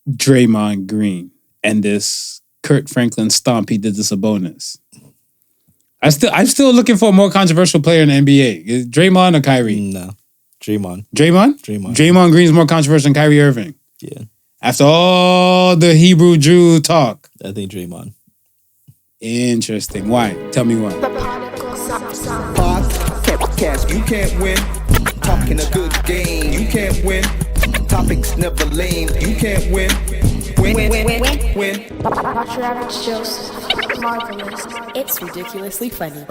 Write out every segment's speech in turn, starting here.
Draymond Green and this Kurt Franklin stomp he did to Sabonis. I'm still looking for a more controversial player in the NBA. Is Draymond or Kyrie? No. Draymond. Draymond Green's more controversial than Kyrie Irving. Yeah. After all the Hebrew Jew talk. I think Draymond. Interesting. Why? Tell me why. Podcast, you can't win. Talking a good game, you can't win. Topics never lame, you can't win. Win. Watch your average Joseph. Marvelous. It's ridiculously funny.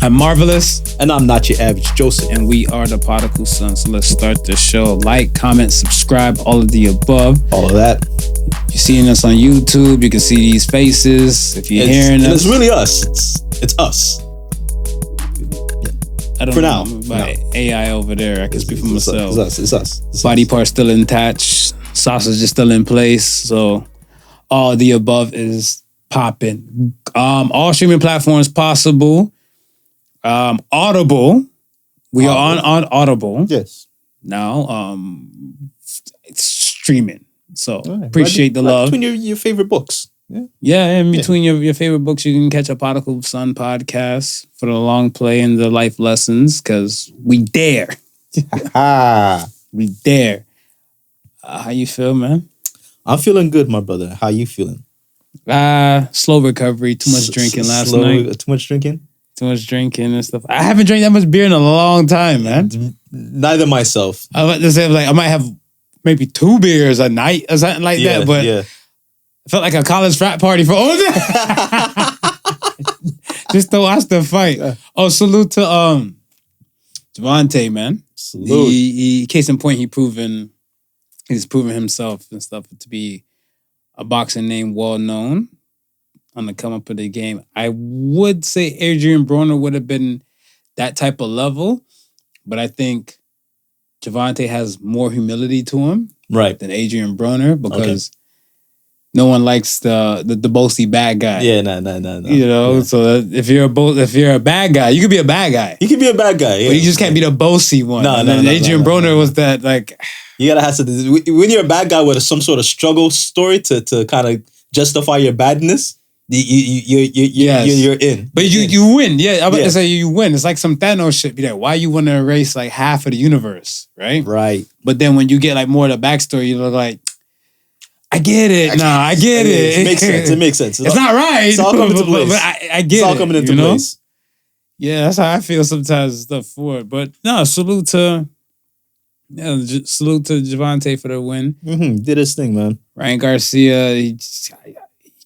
I'm Marvelous. And I'm not your average Joseph. And we are the Podical Sons. So let's start the show. Like, comment, subscribe, all of the above. All of that. If you're seeing us on YouTube, you can see these faces. If you're hearing us. It's really us. It's us. I don't know about AI over there. I can speak for myself. It's us. Body parts still intact. Sausage is still in place. So all the above is popping. All streaming platforms possible. Audible. We are on Audible. Yes. Now, it's streaming. So appreciate the love. Between your favorite books. Yeah, in between your favorite books, you can catch a Podical Son podcast for the long play and the life lessons, because we dare. We dare. How you feel, man? I'm feeling good, my brother. How you feeling? Slow recovery. Too much drinking last night. Too much drinking? Too much drinking and stuff. I haven't drank that much beer in a long time, man. Neither myself. I was about to say, like, I might have maybe 2 beers a night or something like that, but it felt like a college frat party for all that. Just to watch the fight. Oh, salute to Javante, man. Salute. He case in point, he's proven himself and stuff to be a boxing name well known on the come up of the game. I would say Adrian Broner would have been that type of level, but I think Javante has more humility to him than Adrian Broner, because no one likes the boasty bad guy. Yeah, no. You know, so if you're a bad guy, you could be a bad guy. You can be a bad guy, yeah. But you just can't be the boasty one. No, Adrian Broner was that, like... You gotta have to... When you're a bad guy with some sort of struggle story to kind of justify your badness, you're in. But you win. Yeah, I'm about to say you win. It's like some Thanos shit. Be like, why you want to erase like half of the universe, right? Right. But then when you get like more of the backstory, you look like, I get it. I get it. It makes sense. It's not right. It's all coming into place. But I get it. It's all coming into place. Yeah, that's how I feel sometimes stuff for it. But no, salute to Javante for the win. Did his thing, man. Ryan Garcia, he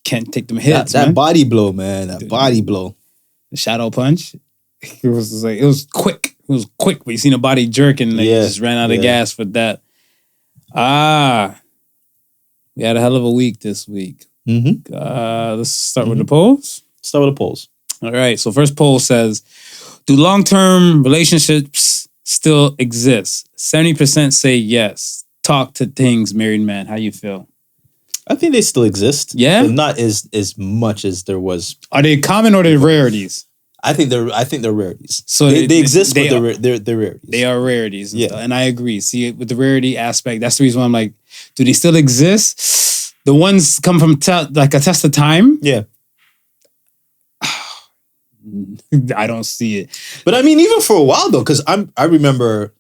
can't take them hits. That body blow, man. That body blow. The shadow punch. It was quick. It was quick, but you seen a body jerk and he just ran out of gas for that. We had a hell of a week this week. Let's start with the polls. Start with the polls. All right. So first poll says, do long-term relationships still exist? 70% say yes. Talk to things, married man. How you feel? I think they still exist. Yeah? But not as much as there was. Are they common or are they rarities? I think they're rarities. So they exist, but they're rarities. They are rarities. And I agree. See, with the rarity aspect, that's the reason why I'm like, do they still exist? The ones come from like a test of time? Yeah. I don't see it. But I mean, even for a while though, because I remember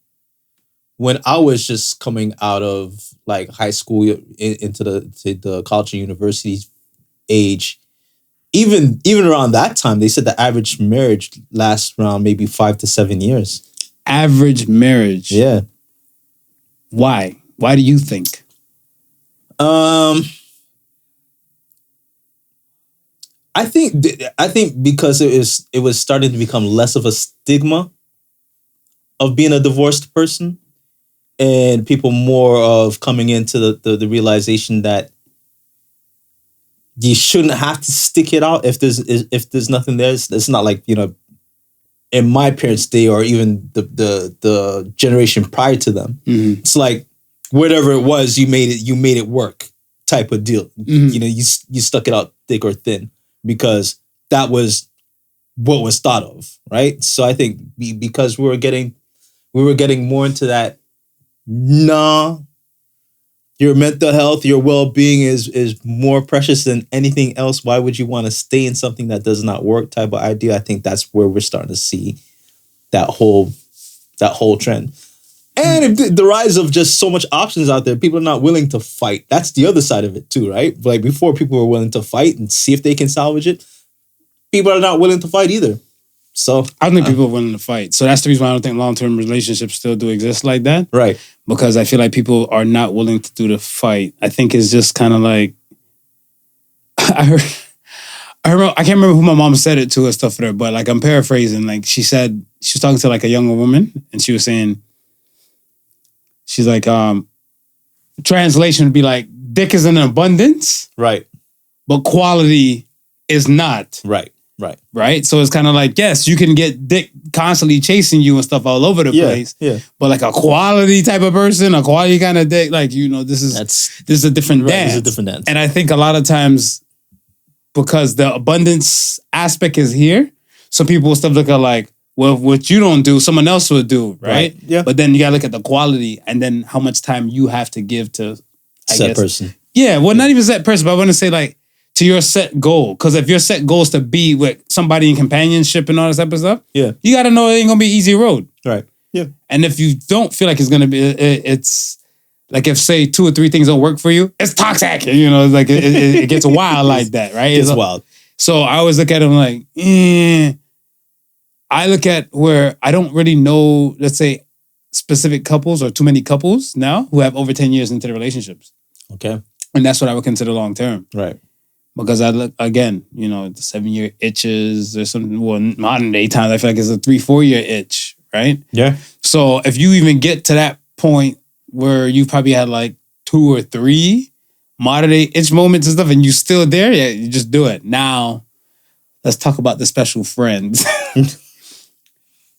when I was just coming out of like high school into the college and university age, even around that time, they said the average marriage lasts around maybe 5 to 7 years. Average marriage? Yeah. Why? Why do you think? I think because it was starting to become less of a stigma of being a divorced person, and people more of coming into the realization that you shouldn't have to stick it out if there's nothing there. It's not like, in my parents' day or even the generation prior to them. Mm-hmm. It's like whatever it was, you made it work type of deal. Mm-hmm. You stuck it out thick or thin because that was what was thought of, right? So I think because we were getting more into that, nah, your mental health, your well-being is more precious than anything else. Why would you want to stay in something that does not work type of idea? I think that's where we're starting to see that whole trend. And if the rise of just so much options out there, people are not willing to fight. That's the other side of it too, right? Like before, people were willing to fight and see if they can salvage it. People are not willing to fight either. So I don't think people are willing to fight. So that's the reason why I don't think long-term relationships still do exist like that. Right. Because I feel like people are not willing to do the fight. I think it's just kind of like I heard I can't remember who my mom said it to and stuff for her, but like I'm paraphrasing. Like she said, she was talking to like a younger woman and she was saying, she's like, translation would be like, dick is in abundance. Right. But quality is not. Right. Right? So it's kind of like, yes, you can get dick constantly chasing you and stuff all over the place. Yeah. But like a quality type of person, a quality kind of dick, like, you know, this is a different dance. It's a different dance. And I think a lot of times, because the abundance aspect is here, so people will still look at like, well, what you don't do, someone else will do, right? Yeah. But then you gotta look at the quality and then how much time you have to give to Set person. Yeah, well, not even set person, but I want to say like to your set goal. Because if your set goal is to be with somebody in companionship and all this type of stuff, Yeah. you gotta know it ain't gonna be easy road. Right. Yeah. And if you don't feel like it's gonna be, it's like if say 2 or 3 things don't work for you, it's toxic. You know, like it gets wild like that, right? It's wild. So I always look at them like, I look at where I don't really know, let's say, specific couples or too many couples now who have over 10 years into the relationships. Okay. And that's what I would consider long term. Right. Because I look, again, you know, the 7-year itches, there's some, well, modern day times, I feel like it's a 3-4 year itch, right? Yeah. So if you even get to that point where you probably had like 2 or 3 modern day itch moments and stuff and you still there, yeah, you just do it. Now, let's talk about the special friends.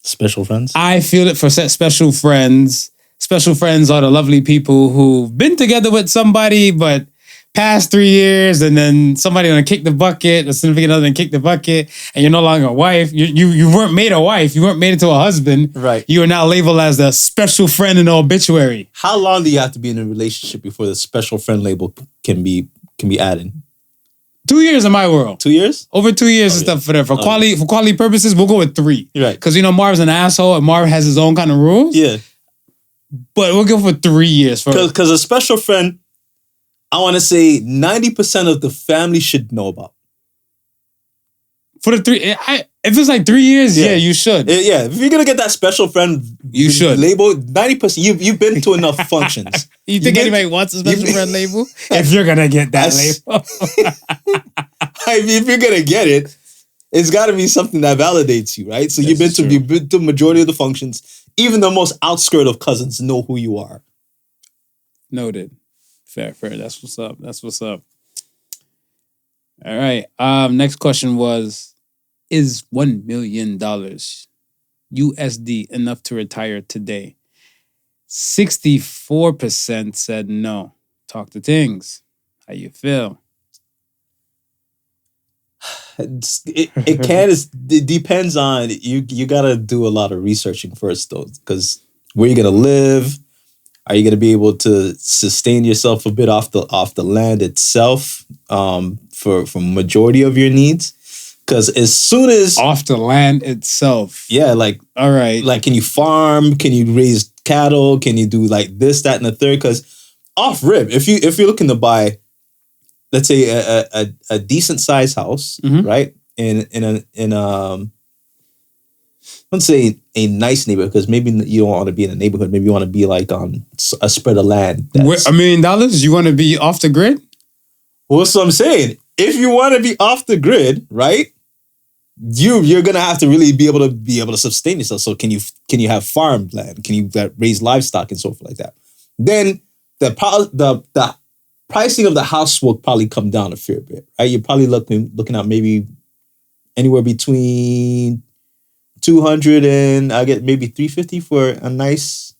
Special friends? I feel it for special friends. Special friends are the lovely people who've been together with somebody, but past 3 years, and then somebody gonna kick the bucket, a significant other gonna kick the bucket, and you're no longer a wife. You weren't made a wife. You weren't made into a husband. Right. You are now labeled as the special friend in the obituary. How long do you have to be in a relationship before the special friend label can be added? 2 years in my world. 2 years? Over 2 years and stuff for that. For quality purposes, we'll go with 3. Right. Because you know Marv's an asshole and Marv has his own kind of rules. Yeah. But we'll go for 3 years for Because a special friend, I want to say 90% of the family should know about. For the 3, if it's like 3 years, yeah, you should. Yeah, if you're gonna get that special friend, You should. label 90%. You've been to enough functions. You think anybody wants a special friend label? If you're gonna get that label. If you're gonna get it, it's got to be something that validates you, right? So you've been to majority of the functions. Even the most outskirt of cousins know who you are. Noted. Fair. That's what's up. All right. Next question was, is $1 million USD enough to retire today? 64% said no. Talk to things. How you feel? It depends on you. Gotta do a lot of researching first, though, because where you're gonna live. Are you gonna be able to sustain yourself a bit off the land itself for majority of your needs? Because as soon as off the land itself, yeah, like all right, like can you farm? Can you raise cattle? Can you do like this, that, and the third? Because off rip, if you're looking to buy, let's say a decent sized house, right? In let's say a nice neighborhood, because maybe you don't want to be in a neighborhood. Maybe you want to be like on a spread of land. $1 million? You want to be off the grid? Well, that's what I'm saying. If you want to be off the grid, right? You're gonna have to really be able to sustain yourself. So can you have farmland? Can you raise livestock and so forth like that? Then the pricing of the house will probably come down a fair bit, right? You're probably looking at maybe anywhere between 200 and I get maybe 350 for a nice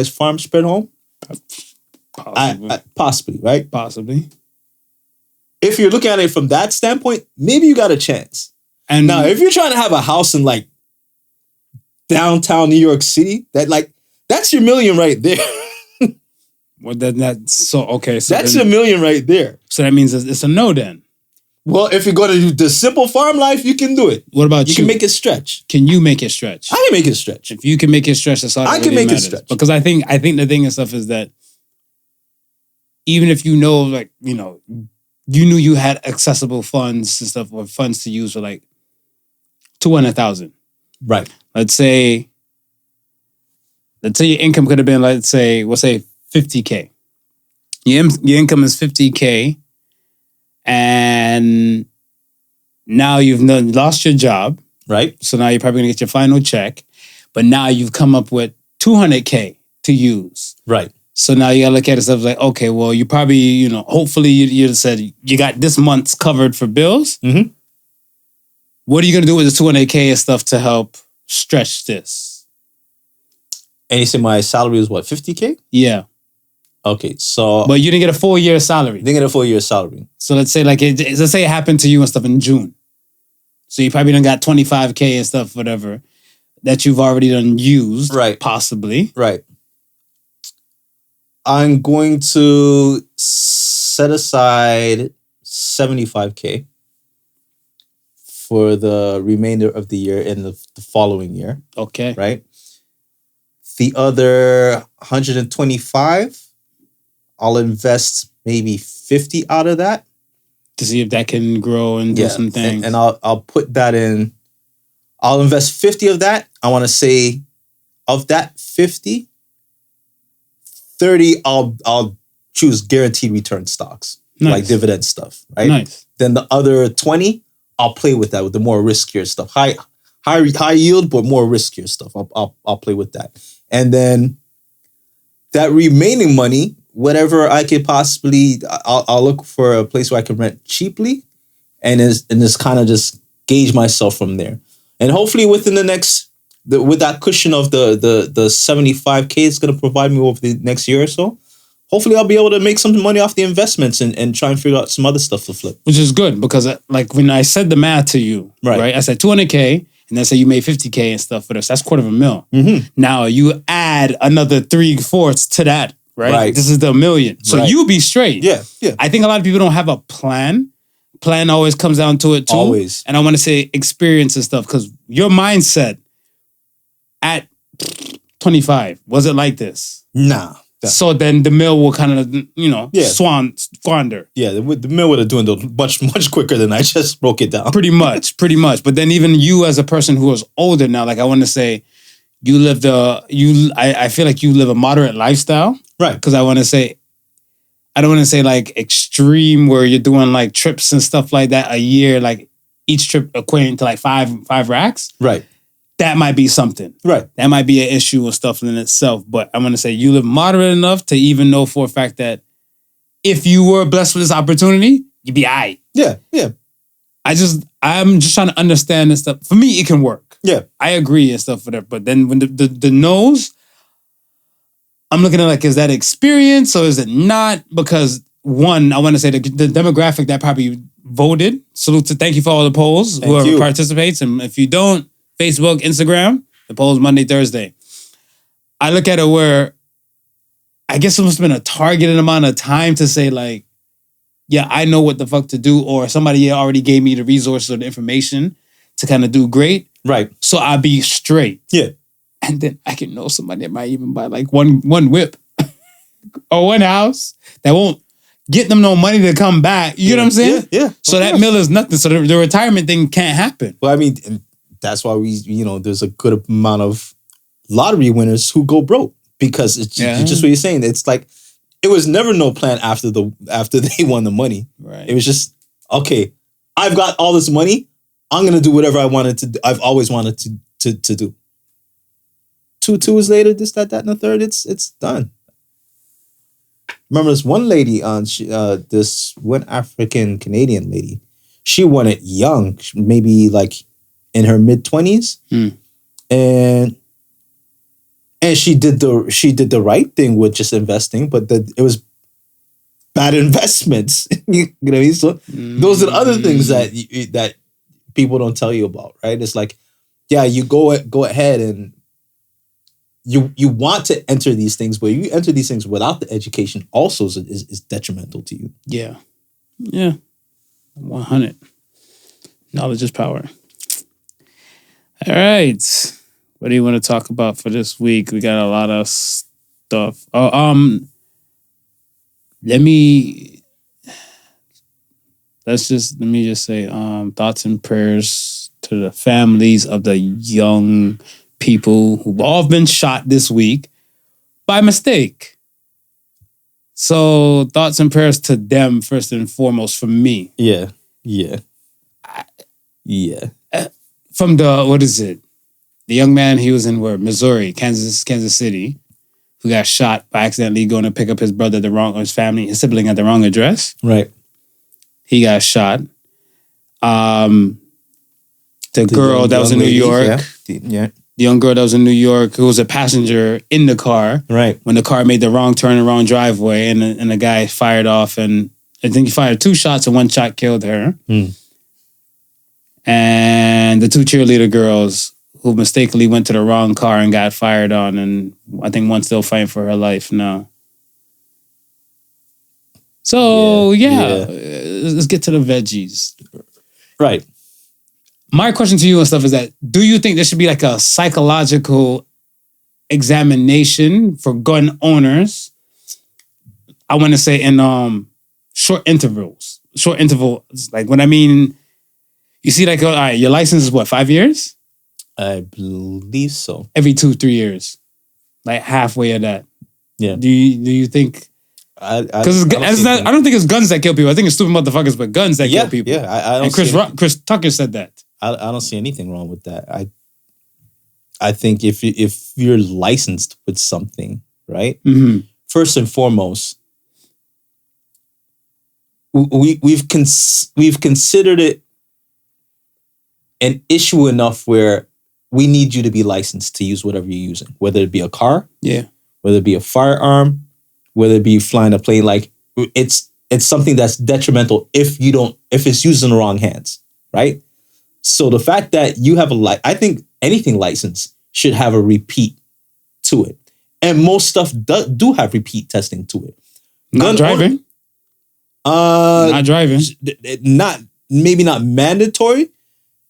farm spread home. Possibly, right? Possibly. If you're looking at it from that standpoint, maybe you got a chance. And now, if you're trying to have a house in like downtown New York City, that's your million right there. Well, that's so okay. So That's then, $1 million right there. so that means it's a no then. Well, if you go to the simple farm life, you can do it. What about you? You can make it stretch. Can you make it stretch? I can make it stretch. If you can make it stretch, that's all that I can really make it matters. stretch. Because I think the thing and stuff is that even if you know, like, you know, you knew you had accessible funds and stuff, or funds to use for like 200,000. Right. Let's say your income could have been, we'll say 50K. Your income is 50K, and now you've lost your job. Right. So now you're probably gonna get your final check, but now you've come up with 200K to use. Right. So now you gotta look at it stuff like, okay, well, you probably, you know, hopefully you said you got this month's covered for bills. Mm-hmm. What are you gonna do with the 200K and stuff to help stretch this? And you say my salary is what, 50K? Yeah. Okay, so But you didn't get a full year salary. didn't get a full year salary. So let's say let's say it happened to you and stuff in June. So you probably done got 25K and stuff, whatever, that you've already done used. Right. Possibly. Right. I'm going to set aside 75K for the remainder of the year and the following year. Okay. Right. The other 125, I'll invest maybe 50 out of that. To see if that can grow and do some things. And I'll put that in. I'll invest 50 of that. I want to say of that 50, 30 I'll choose guaranteed return stocks. Nice. Like dividend stuff, right? Nice. Then the other 20, I'll play with that with the more riskier stuff. High yield, but more riskier stuff. I'll play with that. And then that remaining money, whatever I could possibly, I'll look for a place where I can rent cheaply, and just kind of just gauge myself from there. And hopefully within the next, with that cushion of the 75K it's going to provide me over the next year or so, hopefully I'll be able to make some money off the investments and try and figure out some other stuff to flip. Which is good because like when I said the math to you, right? I said 200K. And then say you made 50K and stuff for this. That's $250,000. Mm-hmm. Now you add another 3/4 to that, right? This is the $1 million. So you be straight. Yeah, yeah. I think a lot of people don't have a plan. Plan always comes down to it too. Always. And I want to say experience and stuff because your mindset at 25, was it like this? Nah. So then the mill will kind of, squander. Yeah, the mill would have dwindled much quicker than I just broke it down. Pretty much. But then even you as a person who is older now, like I want to say, I feel like you live a moderate lifestyle. Right. Because I don't want to say like extreme where you're doing like trips and stuff like that a year, like each trip equating to like five racks. Right. That might be something. Right. That might be an issue and stuff in itself. But I'm going to say you live moderate enough to even know for a fact that if you were blessed with this opportunity, you'd be all right. Yeah, yeah. I'm just trying to understand this stuff. For me, it can work. Yeah. I agree and stuff with that. But then when the no's, I'm looking at like, is that experience or is it not? Because one, I want to say the demographic that probably voted. Thank you for all the polls, whoever participates. And if you don't, Facebook, Instagram, the polls Monday, Thursday. I look at it where I guess it must have been a targeted amount of time to say like, yeah, I know what the fuck to do, or somebody already gave me the resources or the information to kind of do great. Right. So I'll be straight. Yeah. And then I can know somebody that might even buy like one whip or one house that won't get them no money to come back. You know what I'm saying? Yeah. So that mill is nothing. So the retirement thing can't happen. Well, I mean, that's why there's a good amount of lottery winners who go broke because it's just what you're saying. It's like, it was never no plan after they won the money. Right. It was just, okay, I've got all this money. I'm going to do whatever I wanted to do. I've always wanted to do. 2 tours later, this, that, and the third, it's done. Remember this one lady this one African Canadian lady, she won it young, maybe like in her mid-20s. And she did the right thing with just investing, but it was bad investments. You know what I mean? So those are the other things that people don't tell you about, right? It's like, yeah, you go ahead and you want to enter these things, but you enter these things without the education also is detrimental to you. Yeah. 100. Knowledge is power. All right. What do you want to talk about for this week? We got a lot of stuff. Let me just say thoughts and prayers to the families of the young people who've all been shot this week by mistake. So thoughts and prayers to them first and foremost from me. Yeah. From the young man, he was in Missouri, Kansas City, who got shot by accidentally going to pick up his brother his sibling at the wrong address. Right. He got shot. The girl that was in New York. The young girl that was in New York, who was a passenger in the car. Right. When the car made the wrong turn and wrong driveway, and the guy fired off, and I think he fired 2 shots and 1 shot killed her. And the 2 cheerleader girls who mistakenly went to the wrong car and got fired on, and I think one's still fighting for her life now. So, let's get to the veggies. Right. My question to you and stuff is that, do you think there should be like a psychological examination for gun owners? I want to say in short intervals. Short intervals. Like when I mean, you see like, all right, your license is what, 5 years? I believe so. Every 2-3 years. Like halfway of that. Yeah. Do you think... Because I don't think it's guns that kill people. I think it's stupid motherfuckers, but guns that kill people. Yeah, I don't. And Chris Tucker said that. I don't see anything wrong with that. I think if you're licensed with something, right? Mm-hmm. First and foremost, we've considered it an issue enough where we need you to be licensed to use whatever you're using, whether it be a car, whether it be a firearm, whether it be flying a plane. Like it's something that's detrimental if it's used in the wrong hands, right? So the fact that you have I think anything licensed should have a repeat to it, and most stuff do have repeat testing to it. Not driving. Maybe not mandatory,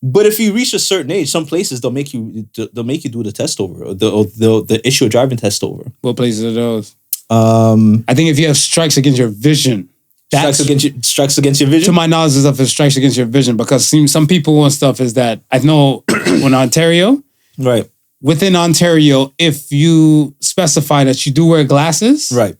but if you reach a certain age, some places they'll make you do the test over, or they'll issue a driving test over. What places are those? I think if you have strikes against your vision. Strikes against your vision? To my knowledge, is if it strikes against your vision, because some people and stuff is that, I know in Ontario, right? Within Ontario, if you specify that you do wear glasses, right,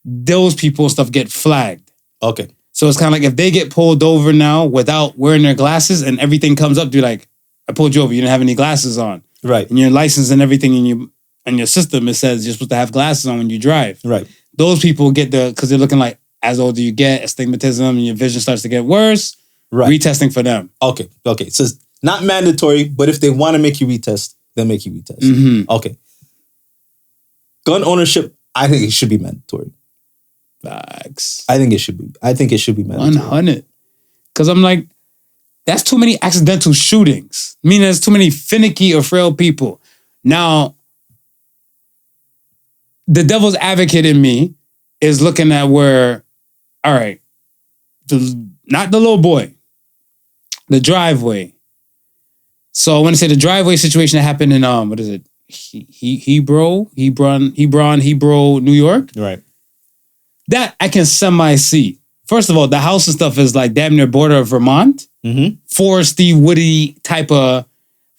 those people and stuff get flagged. Okay. So it's kind of like if they get pulled over now without wearing their glasses and everything comes up, you're like, I pulled you over, you didn't have any glasses on. Right. And your license and everything in your system, it says you're supposed to have glasses on when you drive. Right. Those people get because they're looking like, as older you get, astigmatism and your vision starts to get worse. Right. Retesting for them. Okay. So it's not mandatory, but if they want to make you retest, they'll make you retest. Mm-hmm. Okay. Gun ownership, I think it should be mandatory. Facts. I think it should be mandatory. 100. Because I'm like, that's too many accidental shootings. Meaning there's too many finicky or frail people. Now, the devil's advocate in me is looking at where, all right, not the little boy, the driveway. So I want to say the driveway situation that happened in what is it? Hebron, New York. Right. That I can semi-see. First of all, the house and stuff is like damn near border of Vermont. Mm-hmm. Foresty, woody type of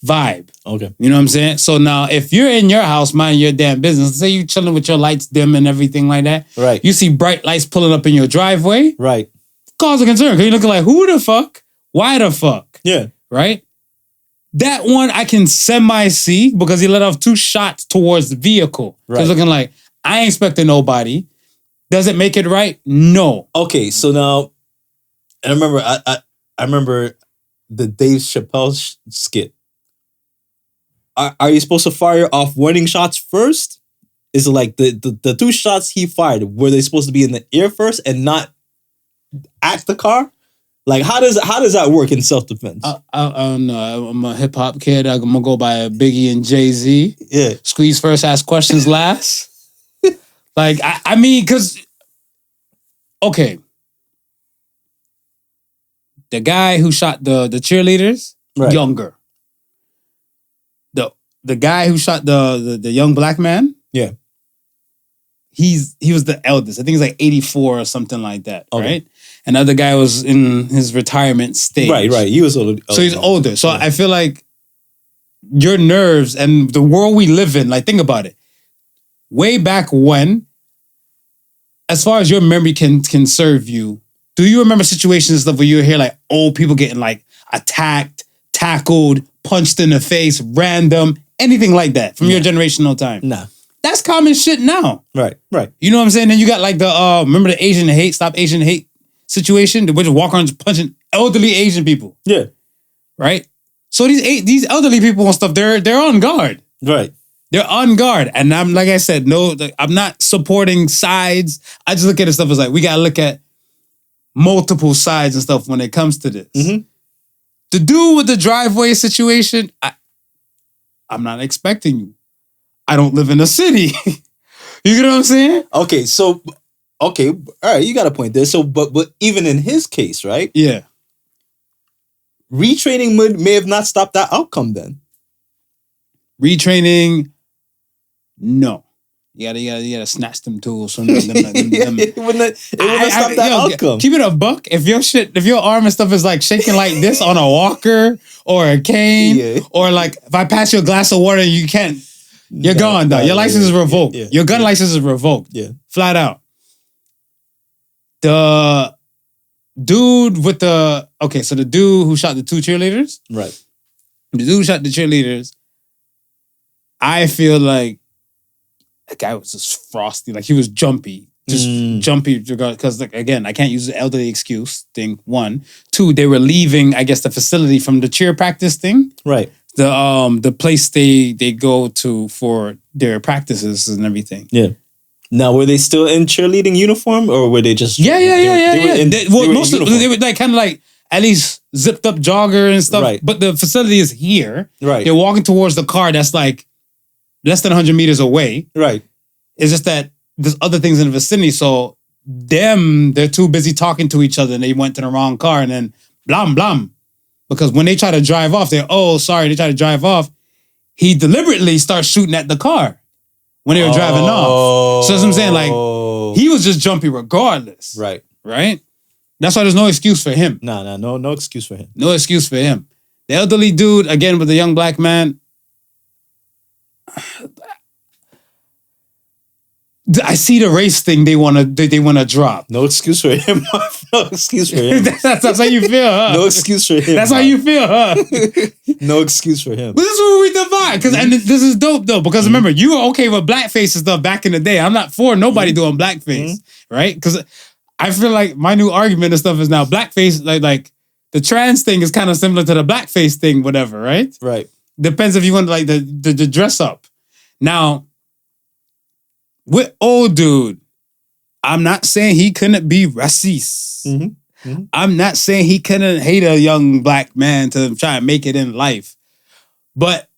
vibe. Okay. You know what I'm saying? So now if you're in your house, minding your damn business, say you chilling with your lights dim and everything like that. Right. You see bright lights pulling up in your driveway. Right. Cause a concern. Because you're looking like, who the fuck? Why the fuck? Yeah. Right? That one I can semi-see because he let off 2 shots towards the vehicle. Right. So it's looking like, I ain't expecting nobody. Does it make it right? No. Okay, so now, and I remember the Dave Chappelle skit. Are you supposed to fire off warning shots first? Is it like the 2 shots he fired, were they supposed to be in the air first and not at the car? Like, how does that work in self-defense? I don't know. I'm a hip hop kid. I'm gonna go by Biggie and Jay-Z. Yeah. Squeeze first, ask questions last. Like, I mean, because, okay. The guy who shot the cheerleaders, Right. younger. The guy who shot the young black man, Yeah. he was the eldest. I think he's like 84 or something like that, Okay. right? And the other guy was in his retirement stage. Right. He was older. So he's older. So Yeah. I feel like your nerves and the world we live in, like, think about it. Way back when, as far as your memory can serve you, do you remember situations and stuff where you hear like old people getting like attacked, tackled, punched in the face, random, anything like that from your generational time? Nah. That's common shit now. Right. You know what I'm saying? Then you got like the remember the Asian hate, stop Asian hate situation? They would just walk around just punching elderly Asian people. Yeah. Right? So these elderly people and stuff, they're on guard. Right. They're on guard. And I'm, like I said, I'm not supporting sides. I just look at it stuff as like, we gotta look at multiple sides and stuff when it comes to this. Mm-hmm. The dude with the driveway situation, I'm not expecting you. I don't live in a city. You get what I'm saying? Okay, all right, you got a point there. So, but even in his case, right? Yeah. Retraining may have not stopped that outcome then. Retraining, no. You gotta snatch them tools from them. It wouldn't stop that outcome. Keep it a buck. If your arm and stuff is like shaking like this on a walker or a cane, or like if I pass you a glass of water and you can't, you're gone, dog. Your license is revoked. Your gun license is revoked. Yeah. Flat out. The dude with the dude who shot the two cheerleaders. Right. The dude who shot the cheerleaders, I feel like that guy was just frosty. Like, he was jumpy. Jumpy because, like, again, I can't use the elderly excuse thing, one. Two, they were leaving, I guess, the facility from the cheer practice thing. Right. The place they go to for their practices and everything. Yeah. Now, were they still in cheerleading uniform, or were they just... Yeah. They were like kind of like at least zipped up jogger and stuff. Right. But the facility is here. Right. They're walking towards the car that's like less than 100 meters away. Right. It's just that there's other things in the vicinity. So they're too busy talking to each other and they went to the wrong car and then blam, blam. Because when they try to drive off, they try to drive off. He deliberately starts shooting at the car when they were driving off. So that's what I'm saying. Like, he was just jumpy regardless. Right. Right? That's why there's no excuse for him. No excuse for him. No excuse for him. The elderly dude, again, with the young black man, I see the race thing they want to drop. No excuse for him. No excuse for him. That's how you feel, huh? No excuse for him. That's how you feel, huh? No excuse for him. But this is what we divide. And this is dope, though. Because remember, you were okay with blackface and stuff back in the day. I'm not for nobody doing blackface, right? Because I feel like my new argument and stuff is now blackface, like the trans thing is kind of similar to the blackface thing, whatever, right? Right. Depends if you want like the dress up. Now, with old dude, I'm not saying he couldn't be racist. I'm not saying he couldn't hate a young black man to try and make it in life. But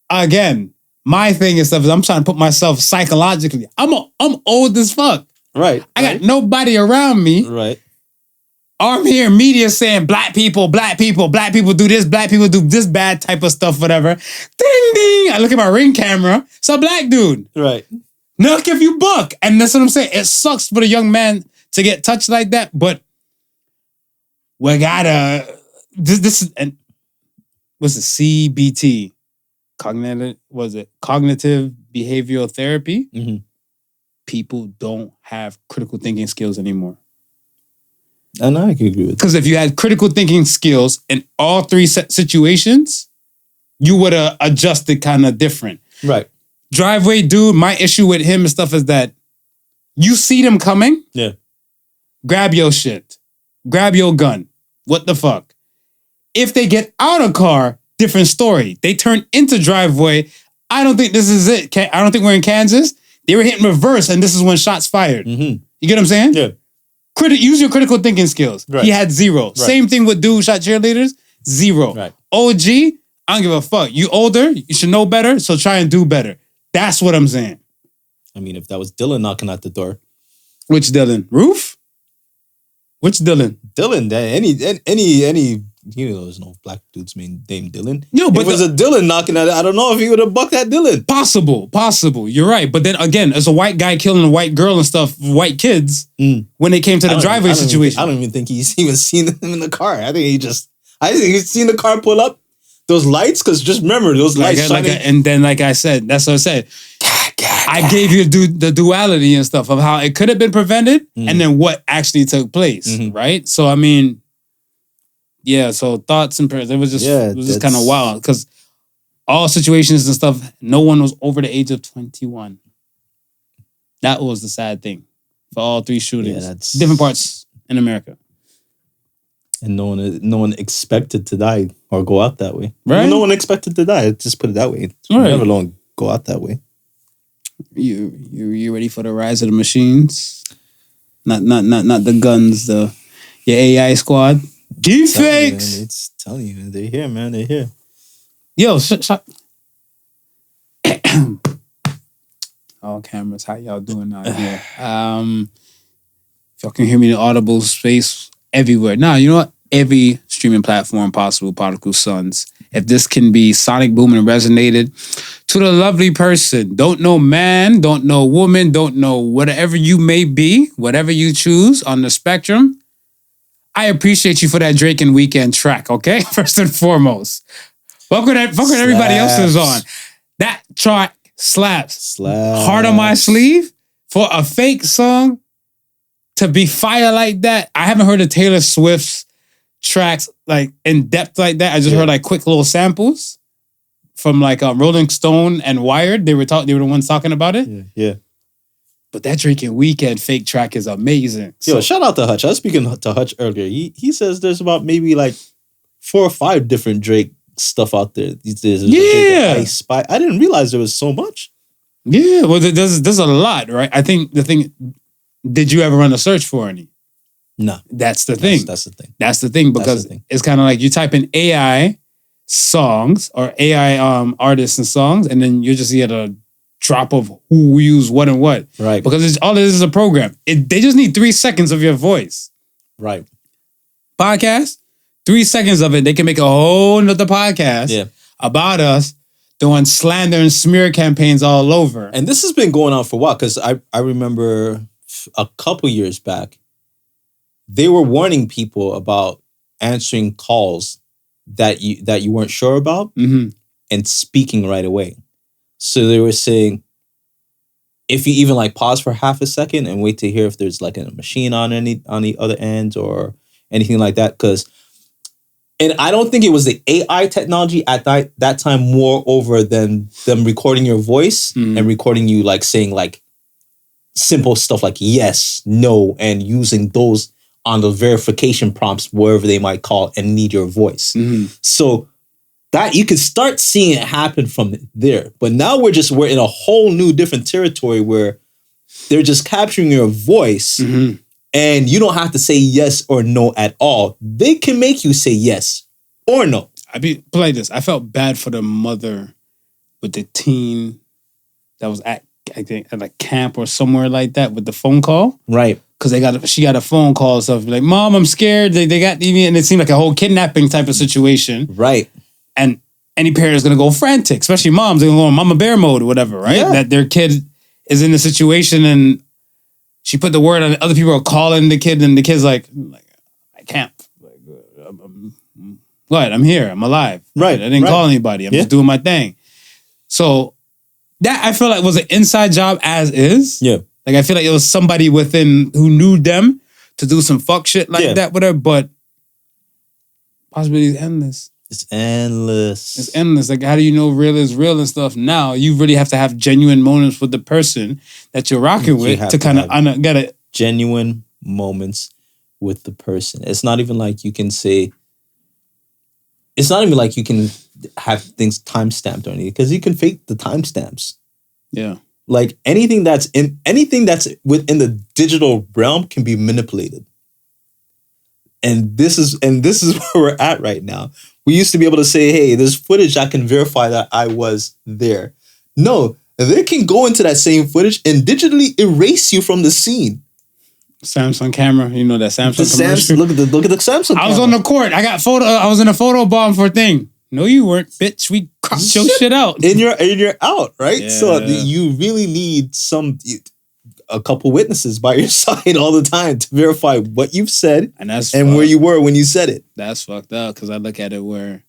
again, my thing and stuff is I'm trying to put myself psychologically. I'm old as fuck. Right. I got nobody around me. Right. I'm hearing media saying black people do this, black people do this bad type of stuff, whatever. Ding, ding. I look at my Ring camera. It's a black dude. Right. Look if you buck. And that's what I'm saying. It sucks for a young man to get touched like that, but we gotta, this is, and what's the CBT? Cognitive behavioral therapy? Mm-hmm. People don't have critical thinking skills anymore. And I can agree with that. Because if you had critical thinking skills in all three situations, you would have adjusted kind of different. Right. Driveway dude, my issue with him and stuff is that you see them coming. Yeah. Grab your shit. Grab your gun. What the fuck? If they get out of car, different story. They turn into driveway. I don't think this is it. I don't think we're in Kansas. They were hitting reverse and this is when shots fired. Mm-hmm. You get what I'm saying? Yeah. use your critical thinking skills. Right. He had 0. Right. Same thing with dude who shot cheerleaders, 0. Right. OG, I don't give a fuck. You older, you should know better, so try and do better. That's what I'm saying. I mean, if that was Dylan knocking at the door. Which Dylan? Roof? Which Dylan? Dylan, you know, there's no black dude's named Dylan. Yo, but if it was a Dylan knocking at it, I don't know if he would have bucked that Dylan. Possible. You're right. But then again, as a white guy killing a white girl and stuff, white kids, when they came to the driveway situation. I don't even think he's even seen him in the car. I think he's seen the car pull up. Those lights, because just remember, those lights shining. And then, like I said, that's what I said. I gave you the duality and stuff of how it could have been prevented and then what actually took place, right? So, I mean, yeah, so thoughts and prayers. It was just kind of wild because all situations and stuff, no one was over the age of 21. That was the sad thing for all 3 shootings. Yeah, that's different parts in America. And no one expected to die or go out that way. Right? No one expected to die. Just put it that way. Right. Never alone go out that way. You ready for the rise of the machines? Not the guns. Your AI squad. Deepfakes. It's telling you, they're here, man. They're here. Yo, all cameras, how y'all doing out here? If y'all can hear me in the audible space everywhere. Nah, you know what? Every streaming platform possible, Podical Sons. If this can be sonic booming and resonated to the lovely person, don't know man, don't know woman, don't know whatever you may be, whatever you choose on the spectrum, I appreciate you for that Drake and Weekend track, okay? First and foremost. Fuck with everybody else is on. That track slaps. Heart on my sleeve for a fake song to be fire like that. I haven't heard of Taylor Swift's tracks like in depth like that. I just heard like quick little samples from like Rolling Stone and Wired. They were the ones talking about it. Yeah. But that Drake and Weekend fake track is amazing. Yo, shout out to Hutch. I was speaking to Hutch earlier. He says there's about maybe like 4 or 5 different Drake stuff out there these days. Yeah. I didn't realize there was so much. Yeah, well, there's a lot, right? I think the thing, did you ever run a search for any? No. That's the thing. That's the thing. That's the thing because it's kind of like you type in AI songs or AI artists and songs, and then you just get a drop of who use what and what. Right. Because all this is a program. They just need 3 seconds of your voice. Right. Podcast, 3 seconds of it, they can make a whole nother podcast about us doing slander and smear campaigns all over. And this has been going on for a while because I remember a couple years back, they were warning people about answering calls that you weren't sure about and speaking right away. So they were saying, if you even like pause for half a second and wait to hear if there's like a machine on the other end or anything like that, and I don't think it was the AI technology at that time more over than them recording your voice and recording you like saying like simple stuff like yes, no, and using those on the verification prompts wherever they might call and need your voice. So that you could start seeing it happen from there. But now we're in a whole new different territory where they're just capturing your voice and you don't have to say yes or no at all. They can make you say yes or no. Play this. I felt bad for the mother with the teen that was at a camp or somewhere like that with the phone call. Right. Because she got a phone call, so like, Mom, I'm scared. They got me, and it seemed like a whole kidnapping type of situation. Right. And any parent is gonna go frantic, especially moms. They're gonna go in mama bear mode or whatever, right? Yeah. That their kid is in a situation, and she put the word on. Other people are calling the kid, and the kid's like I can't. What? I'm here. I'm alive. Right. I didn't call anybody. I'm just doing my thing. So that I feel like was an inside job as is. Yeah. Like I feel like it was somebody within who knew them to do some fuck shit like that with her, but possibility is endless. It's endless. It's endless. Like, how do you know real is real and stuff? Now, you really have to have genuine moments with the person that you're rocking with to kind of get it. Genuine moments with the person. It's not even like you can say, it's not even like you can have things timestamped or anything because you can fake the timestamps. Yeah. Like anything that's within the digital realm can be manipulated. And this is where we're at right now. We used to be able to say, hey, there's footage I can verify that I was there. No, they can go into that same footage and digitally erase you from the scene. Samsung camera, you know that Samsung commercial. Look at the Samsung. I was on the court. I was in a photo bomb for a thing. No, you weren't, bitch. We cropped your shit out. And you're out, right? Yeah. So you really need a couple witnesses by your side all the time to verify what you've said and where you were when you said it. That's fucked up because I look at it where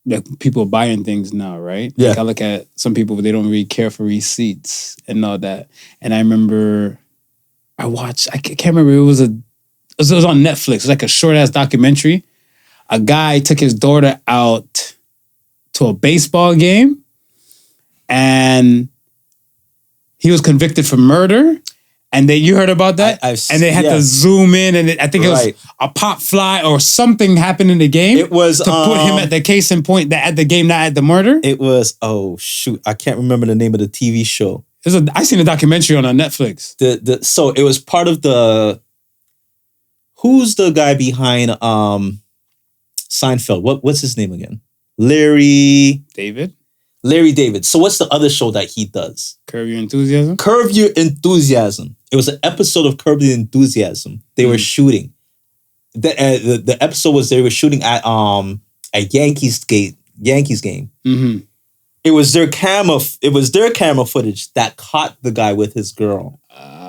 like people buying things now, right? Yeah. Like I look at some people, they don't really care for receipts and all that. And I remember I can't remember, it was on Netflix. It was like a short ass documentary. A guy took his daughter out to a baseball game and he was convicted for murder. And then you heard about that? And they had to zoom in and I think it was a pop fly or something happened in the game. It was to put him at the case in point that at the game, not at the murder. It was, oh shoot, I can't remember the name of the TV show. I seen a documentary on Netflix. So it was part of who's the guy behind Seinfeld? What's his name again? Larry David. So what's the other show that he does? Curb Your Enthusiasm? Curb Your Enthusiasm. It was an episode of Curb Your Enthusiasm. They were shooting. The episode was they were shooting at Yankees game. Mm-hmm. It was their camera footage that caught the guy with his girl.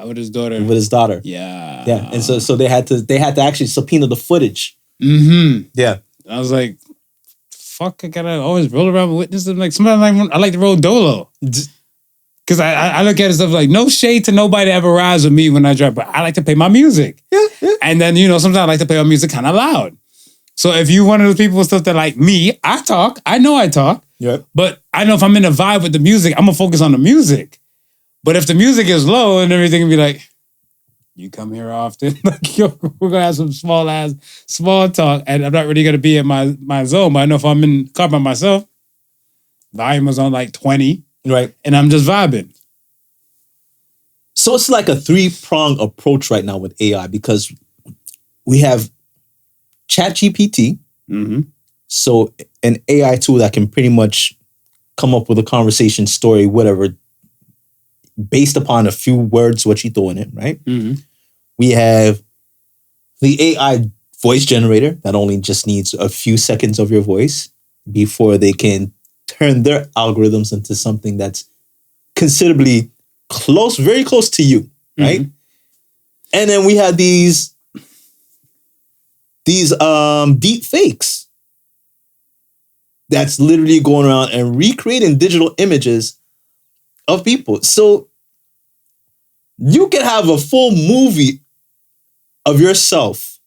With his daughter. Yeah. Yeah. And so they had to actually subpoena the footage. Mm-hmm. Yeah. I was like, fuck, I gotta always roll around with witnesses. Like sometimes I like to roll dolo. Cause I look at it stuff like no shade to nobody that ever rides with me when I drive, but I like to play my music. Yeah. And then, sometimes I like to play my music kind of loud. So if you one of those people stuff that like me, I talk. I know I talk. Yeah. But I know if I'm in a vibe with the music, I'm gonna focus on the music. But if the music is low and everything, can be like, you come here often. Like, yo, we're gonna have some small talk, and I'm not really gonna be in my zone. But I know if I'm in the car by myself, volume was on like 20, right, and I'm just vibing. So it's like a 3-pronged approach right now with AI because we have ChatGPT, so an AI tool that can pretty much come up with a conversation, story, whatever, based upon a few words, what you throw in it, right? Mm-hmm. We have the AI voice generator that only just needs a few seconds of your voice before they can turn their algorithms into something that's considerably close, very close to you, right? Mm-hmm. And then we have these deep fakes that's literally going around and recreating digital images of people. So you can have a full movie of yourself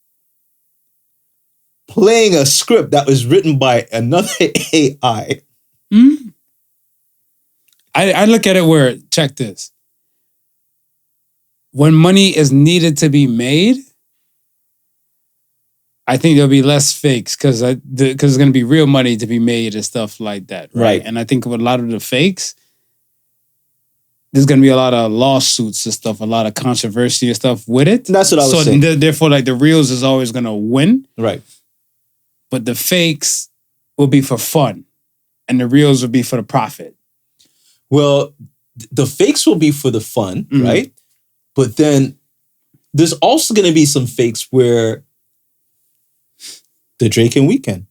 playing a script that was written by another AI. Mm-hmm. I look at it where, check this. When money is needed to be made, I think there'll be less fakes because it's going to be real money to be made and stuff like that. Right. And I think with a lot of the fakes, there's going to be a lot of lawsuits and stuff, a lot of controversy and stuff with it. That's what I was saying. So therefore, like the reals is always going to win. Right. But the fakes will be for fun and the reals will be for the profit. Well, the fakes will be for the fun, right? But then there's also going to be some fakes where the Drake and Weekend.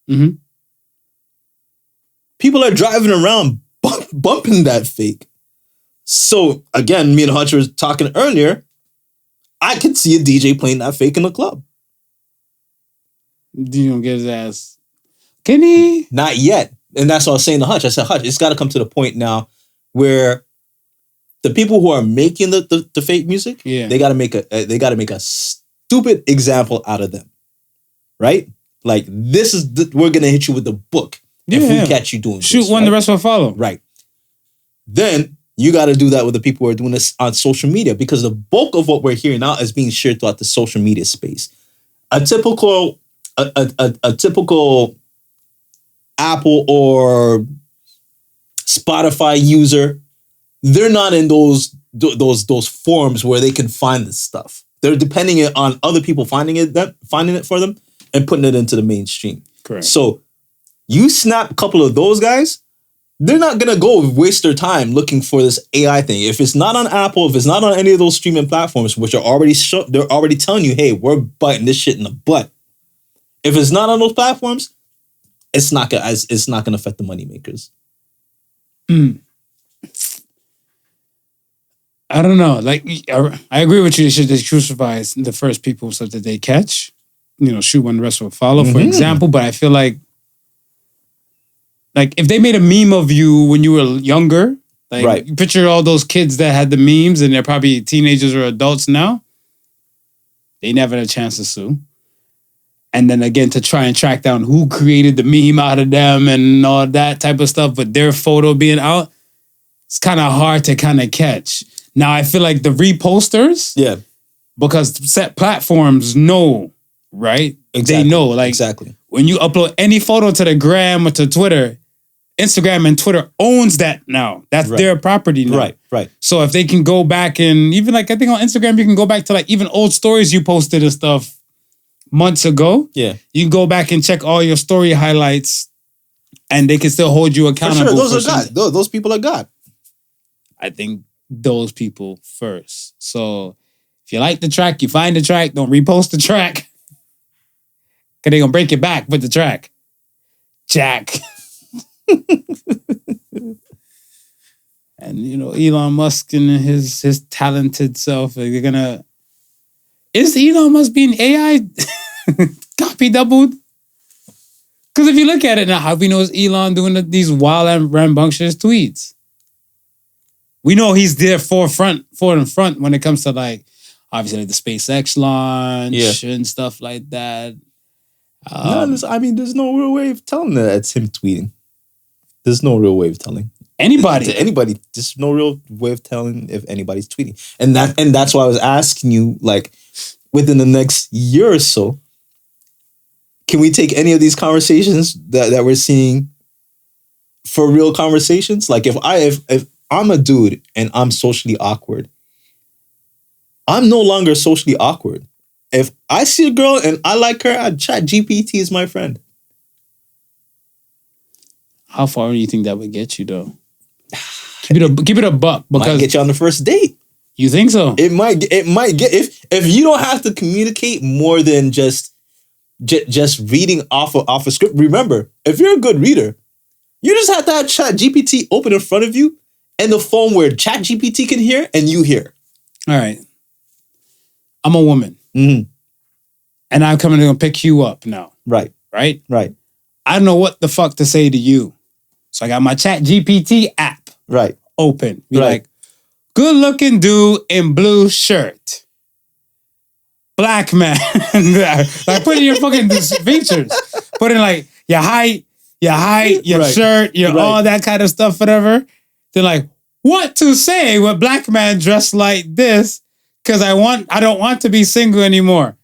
Mm-hmm. People are driving around bumping that fake. So again, me and Hutch were talking earlier. I could see a DJ playing that fake in the club. You don't get his ass. Can he? Not yet. And that's what I was saying to Hutch. I said, Hutch, it's got to come to the point now where the people who are making the fake music, they got to make a stupid example out of them, right? Like we're gonna hit you with the book if we catch you doing shoot this, one, right? the rest will follow. Right. Then you got to do that with the people who are doing this on social media because the bulk of what we're hearing now is being shared throughout the social media space. A typical Apple or Spotify user, they're not in those forums where they can find this stuff. They're depending on other people finding it for them and putting it into the mainstream. Correct. So you snap a couple of those guys, they're not gonna go waste their time looking for this AI thing. If it's not on Apple, if it's not on any of those streaming platforms, which are already they're already telling you, hey, we're biting this shit in the butt. If it's not on those platforms, it's not gonna affect the moneymakers. I don't know. Like, I agree with you. They should just crucify the first people so that they catch. Shoot when the rest will follow, for example. But I feel like if they made a meme of you when you were younger, Right. You picture all those kids that had the memes and they're probably teenagers or adults now. They never had a chance to sue. And then again, to try and track down who created the meme out of them and all that type of stuff, but their photo being out, it's kind of hard to kind of catch. Now, I feel like the reposters, because set platforms know, right? Exactly. They know, exactly. When you upload any photo to the gram or to Twitter, Instagram and Twitter owns that now. That's their property now. Right. So if they can go back and even I think on Instagram, you can go back to even old stories you posted and stuff months ago. Yeah. You can go back and check all your story highlights and they can still hold you accountable. For sure, those are God. Those people are God. I think those people first. So if you like the track, you find the track, don't repost the track. Cause they're gonna break it back with the track. Jack. And Elon Musk and his talented self, they're gonna. Is Elon Musk being AI copy doubled? Because if you look at it now, how we know is Elon doing these wild and rambunctious tweets? We know he's there forward and front when it comes to obviously the SpaceX launch and stuff like that. There's no real way of telling that it's him tweeting. There's no real way of telling anybody. To anybody, there's no real way of telling if anybody's tweeting. And that's why I was asking you, within the next year or so, can we take any of these conversations that we're seeing for real conversations? If I'm a dude and I'm socially awkward, I'm no longer socially awkward. If I see a girl and I like her, I'd chat GPT is my friend. How far do you think that would get you, though? Keep it a buck, because might get you on the first date. You think so? It might get if you don't have to communicate more than just reading off a script. Remember, if you're a good reader, you just have to have Chat GPT open in front of you and the phone where Chat GPT can hear and you hear. All right. I'm a woman. Mm-hmm. And I'm coming to pick you up now. Right. Right? Right. I don't know what the fuck to say to you. So I got my Chat GPT app open. Be like, good looking dude in blue shirt. Black man. Put in your fucking features. Put in your height, your shirt, your all that kind of stuff, whatever. They're what to say with black man dressed like this? Because I don't want to be single anymore.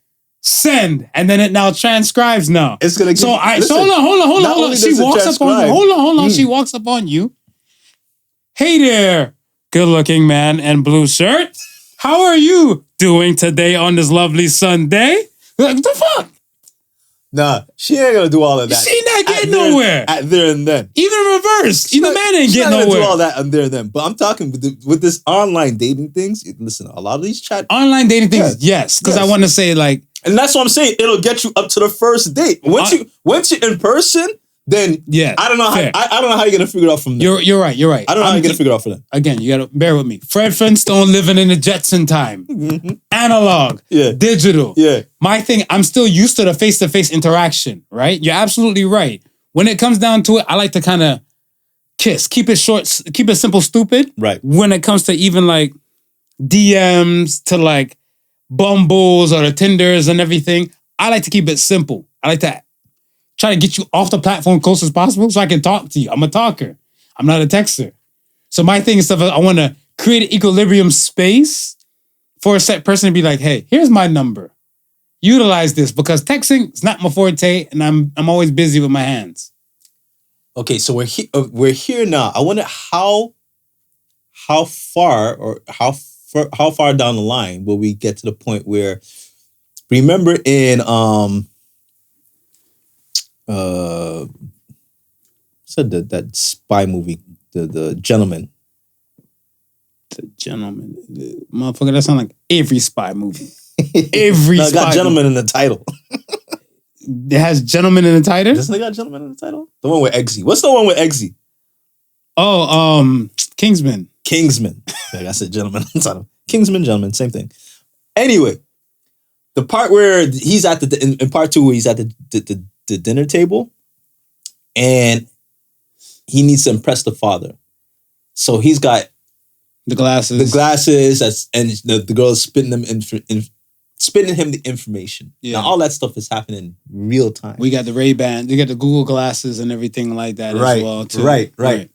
Send. And then it now transcribes now. It's gonna hold on. She walks up on you. Hold on. She walks up on you. Hey there, good looking man in blue shirt. How are you doing today on this lovely Sunday? What the fuck? Nah, she ain't gonna do all of that. She not getting nowhere. At there and then. Even reverse. The man ain't getting nowhere. She's not gonna do all that there and then. But I'm talking with this online dating things. Listen, a lot of these online dating things, yes. Because I want to say and that's what I'm saying. It'll get you up to the first date. Once you're in person, then I don't know how I don't know how you're gonna figure it out from there. You're right. I don't know how you're gonna figure it out from there. Again, you gotta bear with me. Fred Flintstone living in the Jetson time. Analog. Digital. My thing, I'm still used to the face-to-face interaction, right? You're absolutely right. When it comes down to it, I like to kind of kiss. Keep it short, keep it simple, stupid. Right. When it comes to even DMs to Bumbles or the Tinders and everything, I like to keep it simple. I like to try to get you off the platform close as possible so I can talk to you. I'm a talker. I'm not a texter. So my thing is stuff, I want to create an equilibrium space for a set person to be like, hey, here's my number. Utilize this, because texting is not my forte and I'm always busy with my hands. Okay, so we're here now. I wonder how far down the line will we get to the point where, remember in said that spy movie, the Gentleman. The Gentleman, motherfucker, that sound like every spy movie. Every No, it spy got Gentleman in the title. It has Gentleman in the title. Doesn't it got Gentleman in the title? The one with Eggsy. What's the one with Eggsy? Oh, Kingsman. Like I said, Gentleman in the title. Kingsman, Gentleman, same thing. Anyway, the part where he's at in part 2, where he's at the dinner table, and he needs to impress the father. So he's got the glasses, and the girl is spitting him the information. Yeah. Now all that stuff is happening in real time. We got the Ray-Ban, you got the Google glasses and everything like that as well too. Right.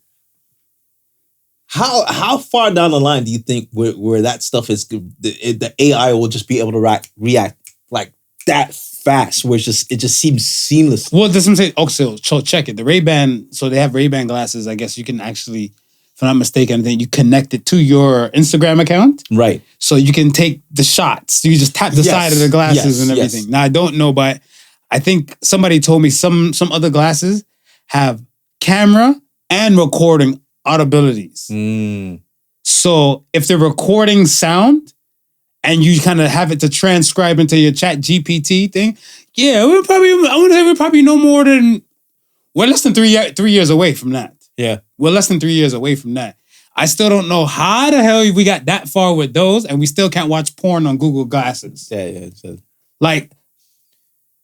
How far down the line do you think where that stuff is, the AI will just be able to react like that fast, where it just seems seamless? Well, this I'm saying. Okay, so check it. The Ray-Ban, so they have Ray-Ban glasses. I guess you can actually, if I'm not mistaken, then you connect it to your Instagram account. Right. So you can take the shots. You just tap the side of the glasses and everything. Yes. Now I don't know, but I think somebody told me some other glasses have camera and recording audibilities. So if they're recording sound and you kind of have it to transcribe into your chat GPT thing, yeah, we're probably no more than, we're less than 3 years away from that. Yeah. We're less than 3 years away from that. I still don't know how the hell we got that far with those and we still can't watch porn on Google Glasses. Yeah. Like,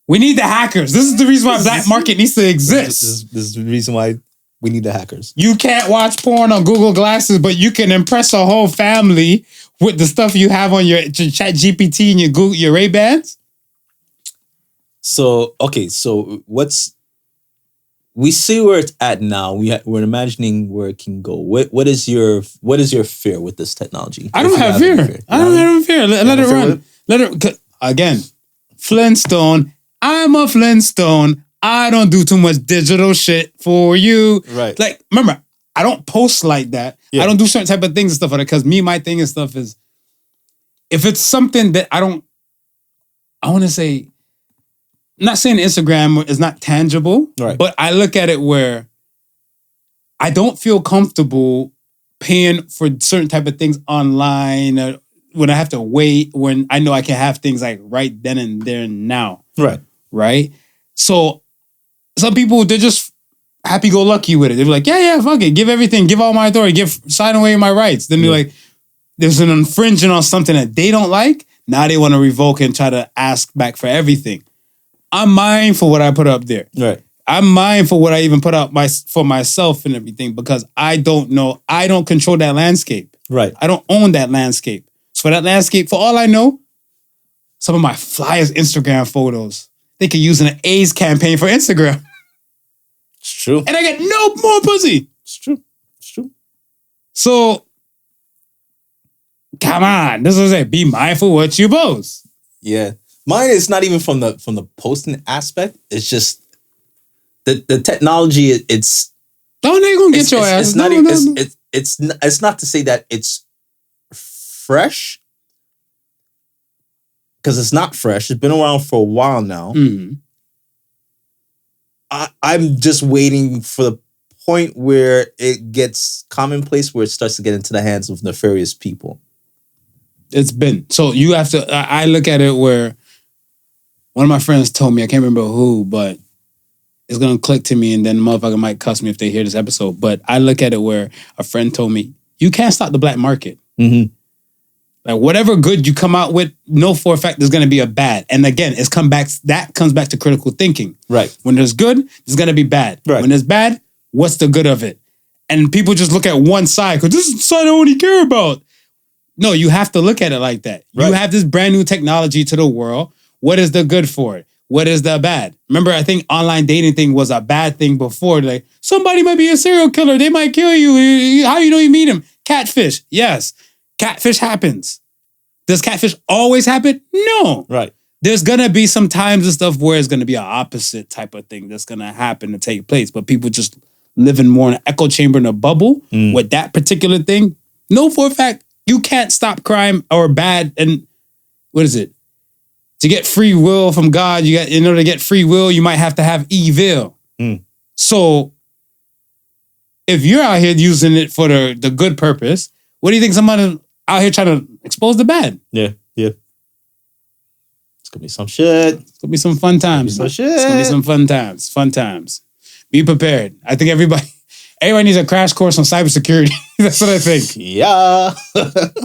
we need the hackers. This is the reason why black market needs to exist. This is the reason why we need the hackers. You can't watch porn on Google Glasses, but you can impress a whole family with the stuff you have on your chat GPT and your Ray-Bans. So, okay, so we see where it's at now. We're imagining where it can go. What is your fear with this technology? I don't have fear. I don't have fear. Let it run. Let it, again, Flintstone. I'm a Flintstone. I don't do too much digital shit for you. Right. Like, remember, I don't post like that. Yeah. I don't do certain type of things and stuff like that because my thing and stuff is, if it's something that I want to say, I'm not saying Instagram is not tangible, right, but I look at it where I don't feel comfortable paying for certain type of things online when I have to wait, when I know I can have things like right then and there and now. Right? So some people, they're just happy-go-lucky with it. They're like, yeah, fuck it. Give everything. Give all my authority. Sign away my rights. Then they're like, there's an infringement on something that they don't like. Now they want to revoke and try to ask back for everything. I'm mindful what I put up there. Right. I'm mindful what I even put out for myself and everything because I don't know. I don't control that landscape. Right. I don't own that landscape. So for that landscape, for all I know, some of my flyers Instagram photos, they could use in an AIDS campaign for Instagram. It's true. And I get no more pussy. It's true. So, come on. This is it. Be mindful what you post. Yeah. Mine is not even from the posting aspect. It's just the technology. It's don't they gonna get your ass? It's not to say that it's fresh, because it's not fresh. It's been around for a while now. Mm-hmm. I'm just waiting for the point where it gets commonplace, where it starts to get into the hands of nefarious people. It's been. So you have to, I look at it where one of my friends told me, I can't remember who, but it's going to click to me and then the motherfucker might cuss me if they hear this episode. But I look at it where a friend told me, you can't stop the black market. Mm-hmm. Like whatever good you come out with, know for a fact there's going to be a bad. And again, that comes back to critical thinking. Right. When there's good, there's going to be bad. Right. When there's bad, what's the good of it? And people just look at one side because this is the side I only care about. No, you have to look at it like that. Right. You have this brand new technology to the world. What is the good for it? What is the bad? Remember, I think online dating thing was a bad thing before. Like, somebody might be a serial killer. They might kill you. How you know you meet him? Catfish. Yes. Catfish happens. Does catfish always happen? No. Right. There's going to be some times and stuff where it's going to be an opposite type of thing that's going to happen to take place. But people just living more in an echo chamber in a bubble with that particular thing, know for a fact you can't stop crime or bad. And what is it? To get free will from God, in order to get free will, you might have to have evil. So if you're out here using it for the good purpose, what do you think somebody out here trying to expose the bad? Yeah. It's gonna be some shit. It's gonna be some fun times. It's gonna be some fun times. Fun times. Be prepared. I think everybody needs a crash course on cybersecurity. That's what I think. Yeah.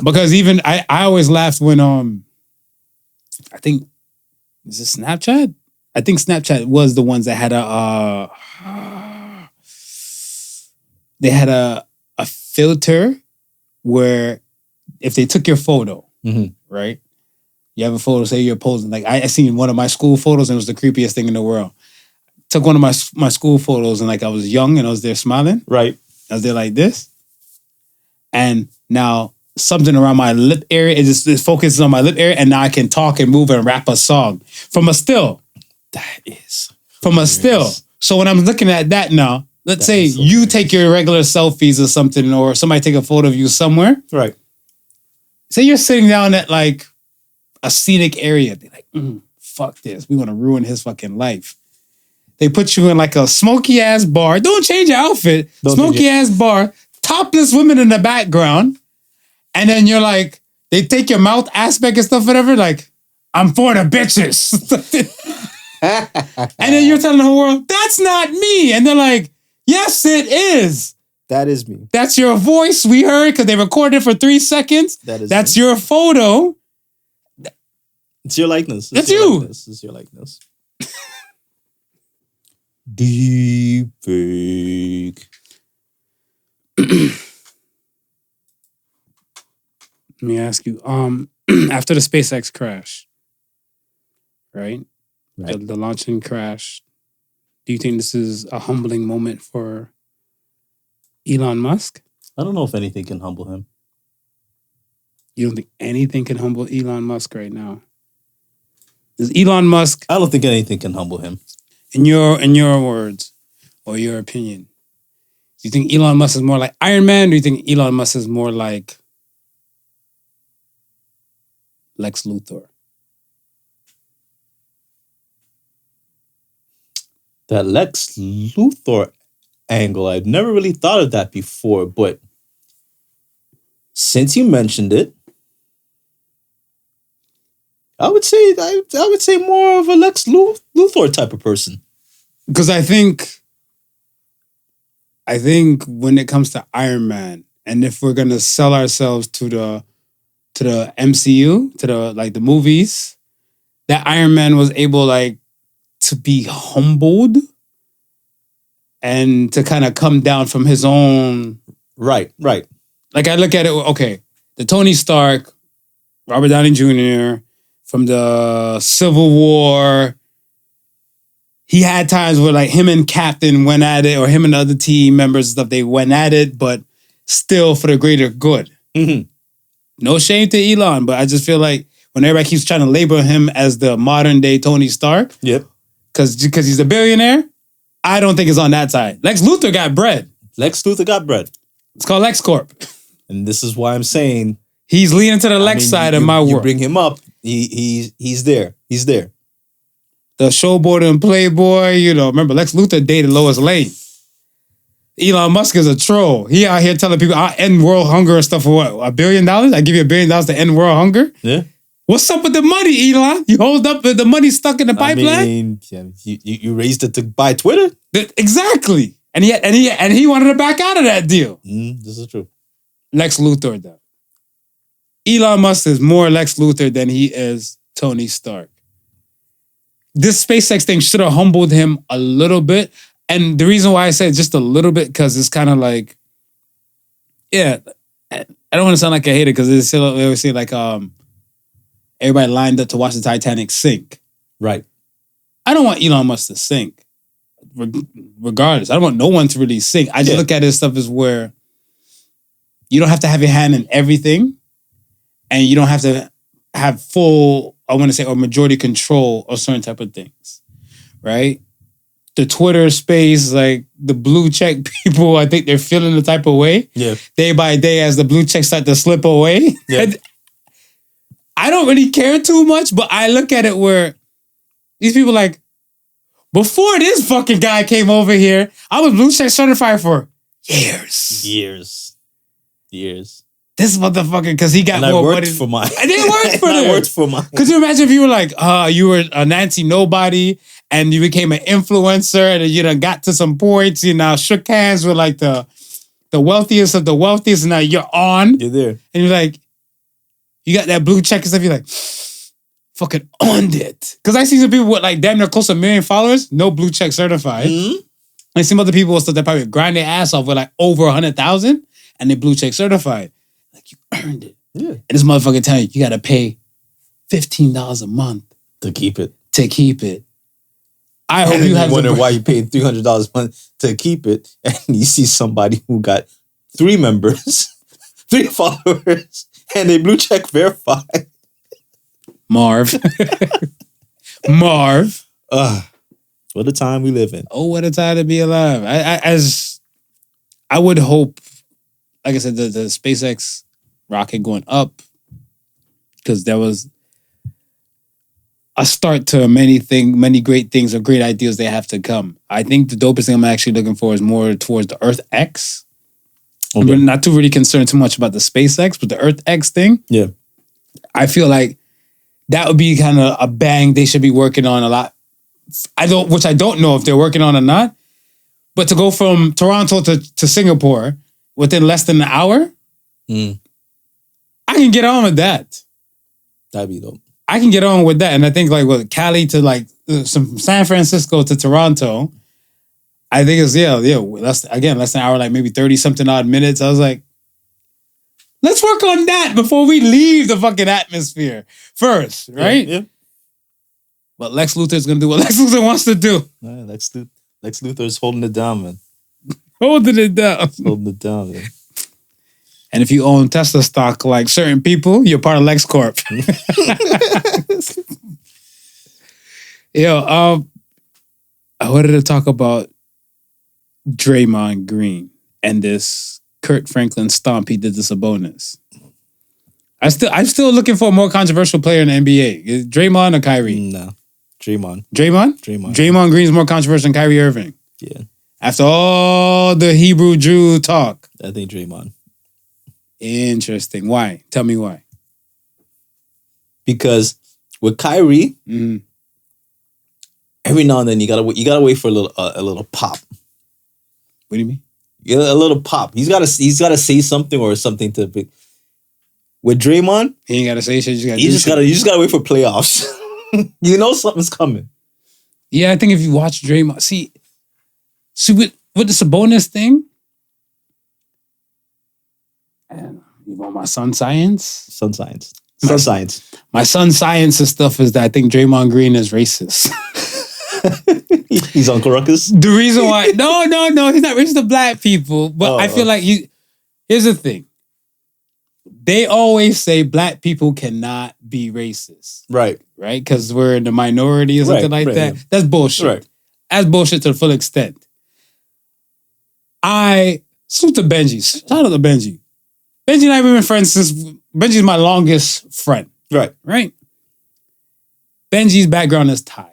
Because even I always laughed when I think is it Snapchat? I think Snapchat was the ones that had a filter where if they took your photo, right? You have a photo, say you're posing. Like I seen one of my school photos and it was the creepiest thing in the world. Took one of my school photos and like I was young and I was there smiling. Right. I was there like this. And now something around my lip area, it focuses on my lip area and now I can talk and move and rap a song from a still. That is from a still. So when I'm looking at that now, let's say you take your regular selfies or something, or somebody take a photo of you somewhere. Right. Say you're sitting down at like a scenic area. They're like, fuck this. We want to ruin his fucking life. They put you in like a smoky ass bar. Don't change your outfit. Smoky ass bar. Topless women in the background. And then you're like, they take your mouth aspect and stuff, whatever. Like, I'm for the bitches. And then you're telling the whole world, that's not me. And they're like, yes, it is. That is me. That's your voice we heard because they recorded it for 3 seconds. That's your photo. It's your likeness. It's you. It's your likeness. Deep fake. Let me ask you, after the SpaceX crash, right? The launching crash, do you think this is a humbling moment for Elon Musk? I don't know if anything can humble him. You don't think anything can humble Elon Musk right now? Is Elon Musk? I don't think anything can humble him. In your words or your opinion, do you think Elon Musk is more like Iron Man? Or do you think Elon Musk is more like Lex Luthor? That Lex Luthor angle, I've never really thought of that before, but since you mentioned it, I would say more of a Lex Luthor type of person. Because I think when it comes to Iron Man, and if we're gonna sell ourselves to the MCU, to the movies, that Iron Man was able to be humbled and to kind of come down from his own. Right. Like I look at it, okay, the Tony Stark, Robert Downey Jr. from the Civil War. He had times where him and Captain went at it, or him and the other team members and stuff, they went at it, but still for the greater good. Mm-hmm. No shame to Elon, but I just feel like when everybody keeps trying to label him as the modern day Tony Stark, yep, because he's a billionaire, I don't think it's on that side. Lex Luthor got bread. Lex Luthor got bread. It's called Lex Corp. And this is why I'm saying he's leaning to the Lex side of my world. You bring him up, he's there. He's there. The showboater and playboy, remember Lex Luthor dated Lois Lane. Elon Musk is a troll. He out here telling people, I'll end world hunger and stuff for what? $1 billion? I give you $1 billion to end world hunger? Yeah. What's up with the money, Elon? You hold up with the money stuck in the pipeline? You raised it to buy Twitter? Exactly. And he wanted to back out of that deal. This is true. Lex Luthor, though. Elon Musk is more Lex Luthor than he is Tony Stark. This SpaceX thing should have humbled him a little bit. And the reason why I said just a little bit, because it's kind of like, I don't want to sound like a hater, because they always say everybody lined up to watch the Titanic sink. Right. I don't want Elon Musk to sink. Regardless, I don't want no one to really sink. I just look at this stuff as where you don't have to have your hand in everything, and you don't have to have full, I want to say, or majority control of certain type of things, right? the Twitter space, like the blue check people, I think they're feeling the type of way. Yeah. Day by day as the blue checks start to slip away. Yeah. And I don't really care too much, but I look at it where these people like, before this fucking guy came over here, I was blue check certified for years. This motherfucker, because he got And more I worked money. for mine. I didn't work for And them. I worked for mine. Could you imagine if you were like, you were a Nancy nobody and you became an influencer and you done got to some points, you know, shook hands with like the wealthiest of the wealthiest, and now you're on. You're there. And you're like, you got that blue check and stuff, you're like, fucking owned it. Because I see some people with like damn near close to 1 million followers, no blue check certified. Mm-hmm. I see other people with stuff that probably grind their ass off with like over 100,000 and they blue check certified. Like, you earned it. Yeah. And this motherfucker telling you got to pay $15 a month To keep it. to keep it. I And hope then you have wonder to. why you paid $300 a month to keep it, and you see somebody who got 3 members, 3 followers, and they blue check verified. Marv. Marv. What a time we live in. Oh, what a time to be alive. I would hope, like I said, the SpaceX rocket going up, because there was a start to many great things or great ideas that have to come. I think the dopest thing I'm actually looking for is more towards the Earth X. Okay. We're not too really concerned too much about the SpaceX, but the Earth X thing, Yeah. I feel like that would be kind of a bang they should be working on a lot. Which I don't know if they're working on or not. But to go from Toronto to Singapore within less than an hour, I can get on with that. That'd be dope. I can get on with that. And I think like with Cali to like some San Francisco to Toronto, I think it's, less than an hour, like maybe 30 something odd minutes. I was like, let's work on that before we leave the fucking atmosphere first, right? Yeah. But Lex Luthor is going to do what Lex Luthor wants to do. Lex Luthor's holding it down, man. Holding it down. Holding it down, man. And if you own Tesla stock like certain people, you're part of Lex Corp. I wanted to talk about Draymond Green and this Kurt Franklin stomp he did to Sabonis. I'm still looking for a more controversial player in the NBA. Is Draymond or Kyrie? No. Draymond. Draymond Green's more controversial than Kyrie Irving. Yeah. After all the Hebrew Jew talk. I think Draymond. Interesting. Why? Tell me why. Because with Kyrie, every now and then you gotta wait for a little pop. What do you mean? Yeah, a little pop. He's gotta say something or something to be. With Draymond, He ain't gotta say shit. you just gotta wait for playoffs. You know something's coming. Yeah, I think if you watch Draymond, see with the Sabonis thing, and you know my son science. My son science and stuff is that I think Draymond Green is racist. He's Uncle Ruckus. The reason why, no, he's not racist to black people, but I feel like here's the thing. They always say black people cannot be racist. Right? Because we're in the minority or something like that. Yeah. That's bullshit. Right. That's bullshit to the full extent. I salute to Benji. Shout out to Benji. Benji and I have been friends since Benji's my longest friend. Right? Benji's background is Thai.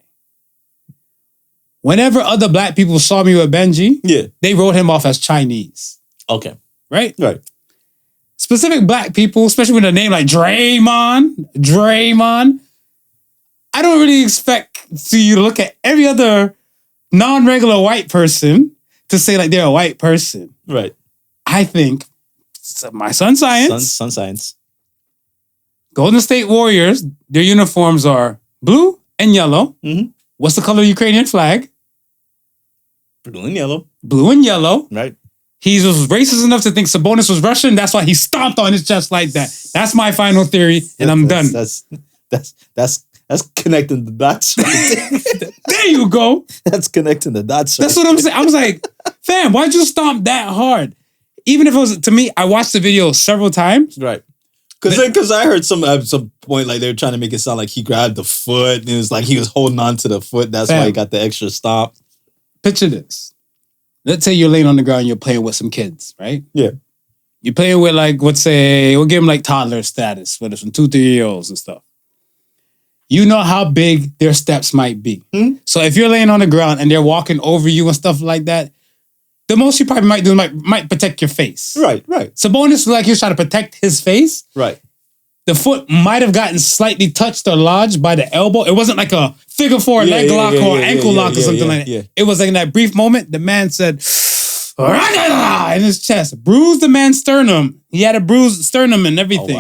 Whenever other black people saw me with Benji, they wrote him off as Chinese. Okay. Right? Right. Specific black people, especially with a name like Draymond, I don't really expect you to look at every other non-regular white person to say like they're a white person. Right. I think my son science. Sun science. Golden State Warriors, their uniforms are blue and yellow. Mm-hmm. What's the color of the Ukrainian flag? Blue and yellow. Blue and yellow. Right. He was racist enough to think Sabonis was Russian. That's why he stomped on his chest like that. That's my final theory, and I'm done. That's connecting the dots. There you go. That's connecting the dots. That's what I'm saying. I was like, fam, why'd you stomp that hard? Even if it was, to me, I watched the video several times. Right. Because I heard at some point like they were trying to make it sound like he grabbed the foot and it was like he was holding on to the foot. That's why he got the extra stomp. Picture this. Let's say you're laying on the ground, you're playing with some kids, right? Yeah. You're playing with like, let's say, we'll give them like toddler status, whether it's from 2, 3-year-olds and stuff. You know how big their steps might be. So if you're laying on the ground and they're walking over you and stuff like that, the most you probably might do might protect your face. Right. Sabonis, like he was trying to protect his face. Right. The foot might have gotten slightly touched or lodged by the elbow. It wasn't like a figure four leg lock or ankle lock or something like that. Yeah. It was like in that brief moment, the man said, in his chest, bruised the man's sternum. He had a bruised sternum and everything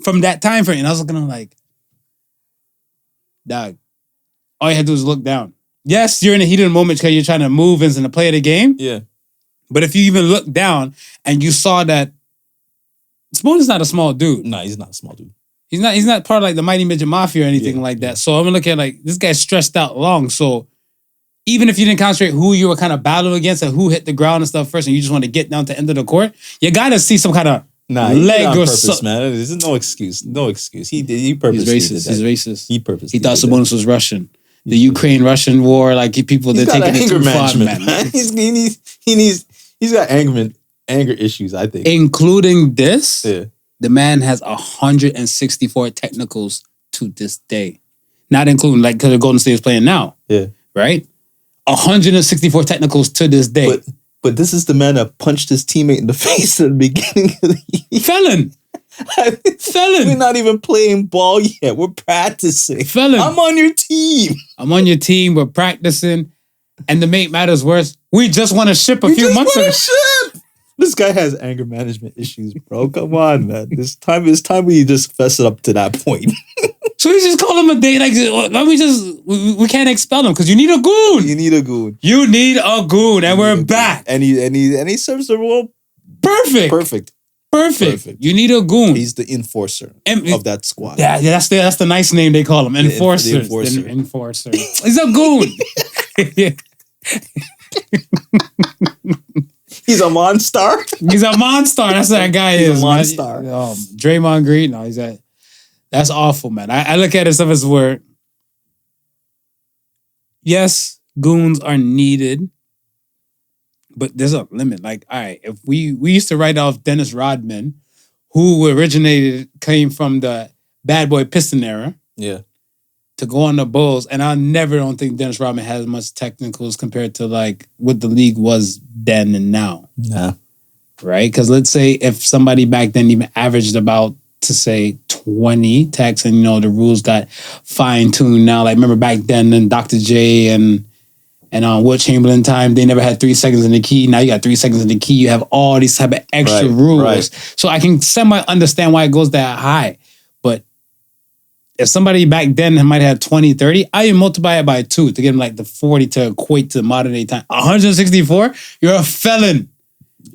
from that time frame. And I was looking at him like, dog, all you had to do is look down. Yes, you're in a heated moment because you're trying to move and to play the game. Yeah. But if you even look down and you saw that Spoon is not a small dude. No, he's not a small dude. He's not part of like the Mighty Midget Mafia or anything like that. So I'm gonna look at like this guy's stressed out long. So even if you didn't concentrate who you were kind of battling against and who hit the ground and stuff first, and you just want to get down to the end of the court, you gotta see some kind of leg on or purpose, something. man. There's no excuse. No excuse. He purposely He's racist. did that. He's racist. He purposely. He thought did that. Sabonis was Russian. The Ukraine-Russian war, like people they're taking it too far, man. He's got anger issues, I think. Including this, Yeah. the man has 164 technicals to this day. Not including like because the Golden State is playing now. Yeah. Right? 164 technicals to this day. But this is the man that punched his teammate in the face at the beginning of the year. Felon. We're not even playing ball yet. We're practicing. Felon. I'm on your team. I'm on your team. We're practicing. And to make matters worse, we just want to ship a few months ago. This guy has anger management issues, bro. Come on, man. It's time we just fess it up to that point. So we just call him a day. Like, we can't expel him because you need a goon. You need a goon. You need a goon, and we're back. And he serves the role perfect. You need a goon. He's the enforcer of that squad. Yeah, that's the nice name they call him. Enforcer. The enforcer. Enforcer. He's a goon. He's a monster. He's a monster. That's what that guy is. He's a monster. Draymond Green. No, that's awful, man. I look at it stuff as where, yes, goons are needed, but there's a limit. Like, all right, if we used to write off Dennis Rodman, who came from the bad boy Piston era. Yeah. To go on the Bulls, and I don't think Dennis Rodman has much technicals compared to like what the league was then and now. Nah. Right? Because let's say if somebody back then even averaged about to say 20 techs, and the rules got fine-tuned now. Like remember back then in Dr. J and Wilt Chamberlain time, they never had 3 seconds in the key. Now you got 3 seconds in the key. You have all these type of extra rules. Right. So I can semi-understand why it goes that high. But if somebody back then might have 20, 30, I even multiply it by 2 to get them like the 40 to equate to modern day time. 164, you're a felon.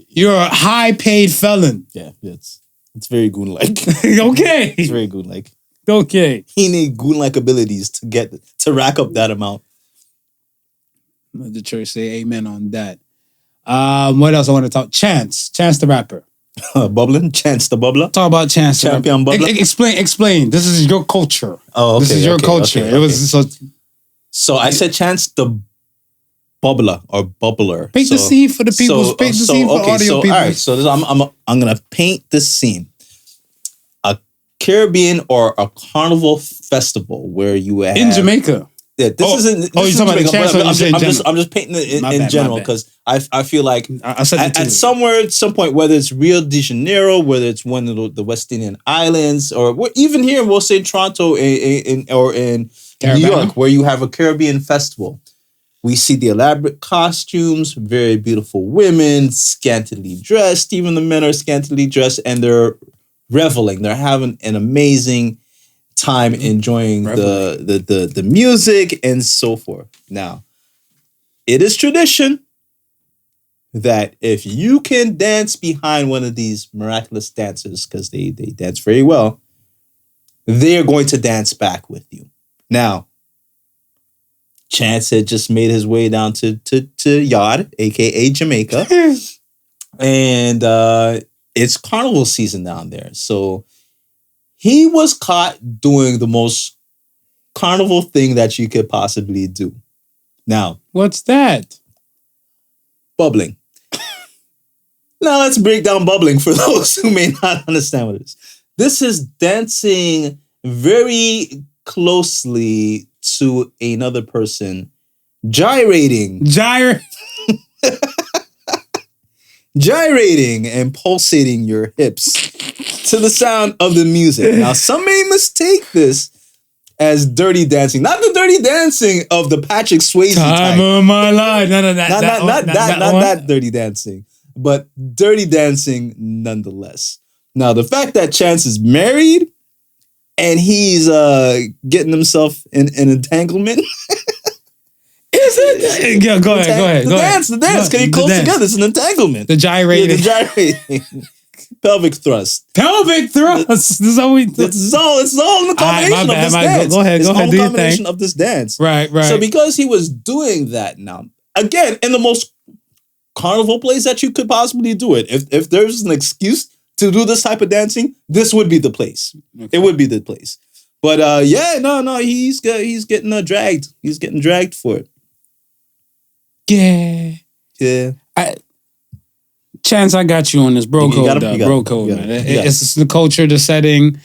You're a high-paid felon. Yeah, it's very goon-like. Okay. It's very goon-like. Okay. He need goon-like abilities to rack up that amount. Let the church say amen on that. What else I want to talk? Chance the rapper. Bubbling? Chance the Bubbler? Talk about Chance. Champion Bubbler? Explain. This is your culture. Oh, okay. This is your culture. Okay. It was so I said Chance the Bubbler or Bubbler. Paint the scene for the people. Paint the scene for audio people. All right, so I'm gonna paint the scene. A Caribbean or a carnival festival where you have in Jamaica. Yeah, this isn't. You're talking about the Chance. I'm just painting it in general because I feel like I said at some point, whether it's Rio de Janeiro, whether it's one of the West Indian Islands, or even here, we'll say Toronto or in New York, where you have a Caribbean festival. We see the elaborate costumes, very beautiful women, scantily dressed. Even the men are scantily dressed, and they're reveling. They're having an amazing time enjoying the music and so forth. Now, it is tradition that if you can dance behind one of these miraculous dancers, because they dance very well, they're going to dance back with you. Now, Chance had just made his way down to Yard, aka Jamaica, and it's carnival season down there. So he was caught doing the most carnival thing that you could possibly do. Now, what's that? bubbling. Now let's break down bubbling for those who may not understand what it is. This is dancing very closely to another person, gyrating and pulsating your hips to the sound of the music. Now, some may mistake this as dirty dancing. Not the dirty dancing of the Patrick Swayze Time type. of my life. No, Not that dirty dancing, but dirty dancing nonetheless. Now, the fact that Chance is married and he's getting himself in an entanglement. Is it? Yeah, go ahead. The dance, because he close together. It's an entanglement. The gyrating. Yeah, the gyrating. Pelvic thrust. This is how we. It's all in the combination of this dance. Go ahead. It's all Do the your combination thing. of this dance. Right. So because he was doing that now, again, in the most carnival place that you could possibly do it, if there's an excuse to do this type of dancing, this would be the place. Okay. It would be the place. But he's getting dragged. He's getting dragged for it. Yeah. Chance, I got you on this bro code, man. It's just the culture, the setting.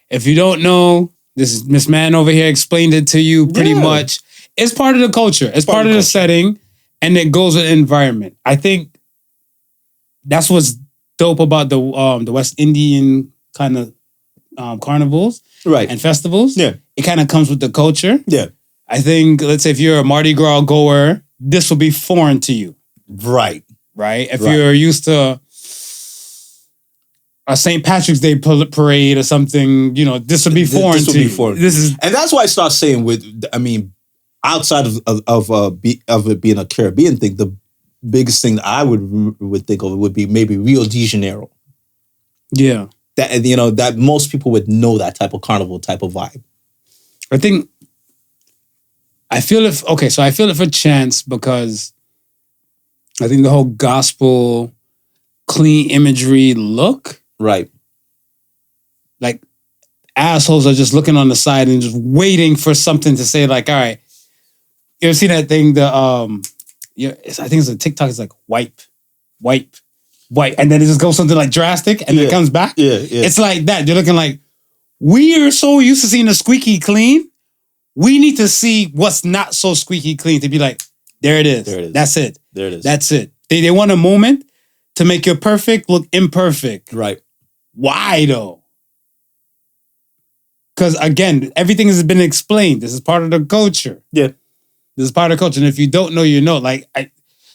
If you don't know, this man over here explained it to you pretty much. It's part of the culture. It's part of the setting, and it goes with the environment. I think that's what's dope about the West Indian kind of carnivals, right, and festivals. Yeah, it kind of comes with the culture. Yeah, I think, let's say if you're a Mardi Gras goer, this will be foreign to you. Right. If you're used to a St. Patrick's Day parade or something, this would be foreign to you. And that's why I start saying outside of it being a Caribbean thing, the biggest thing that I would think of would be maybe Rio de Janeiro. Yeah. That most people would know that type of carnival type of vibe. I feel it for Chance because I think the whole gospel clean imagery look. Right. Like assholes are just looking on the side and just waiting for something to say, like, all right. You ever seen that thing? I think it's a TikTok, it's like wipe. And then it just goes something like drastic and then it comes back. Yeah. It's like that. You're looking like, we are so used to seeing the squeaky clean. We need to see what's not so squeaky clean to be like, there it is. That's it. There it is. That's it. They want a moment to make your perfect look imperfect. Right. Why though? Because again, everything has been explained. This is part of the culture. Yeah. This is part of the culture. And if you don't know, you know. Like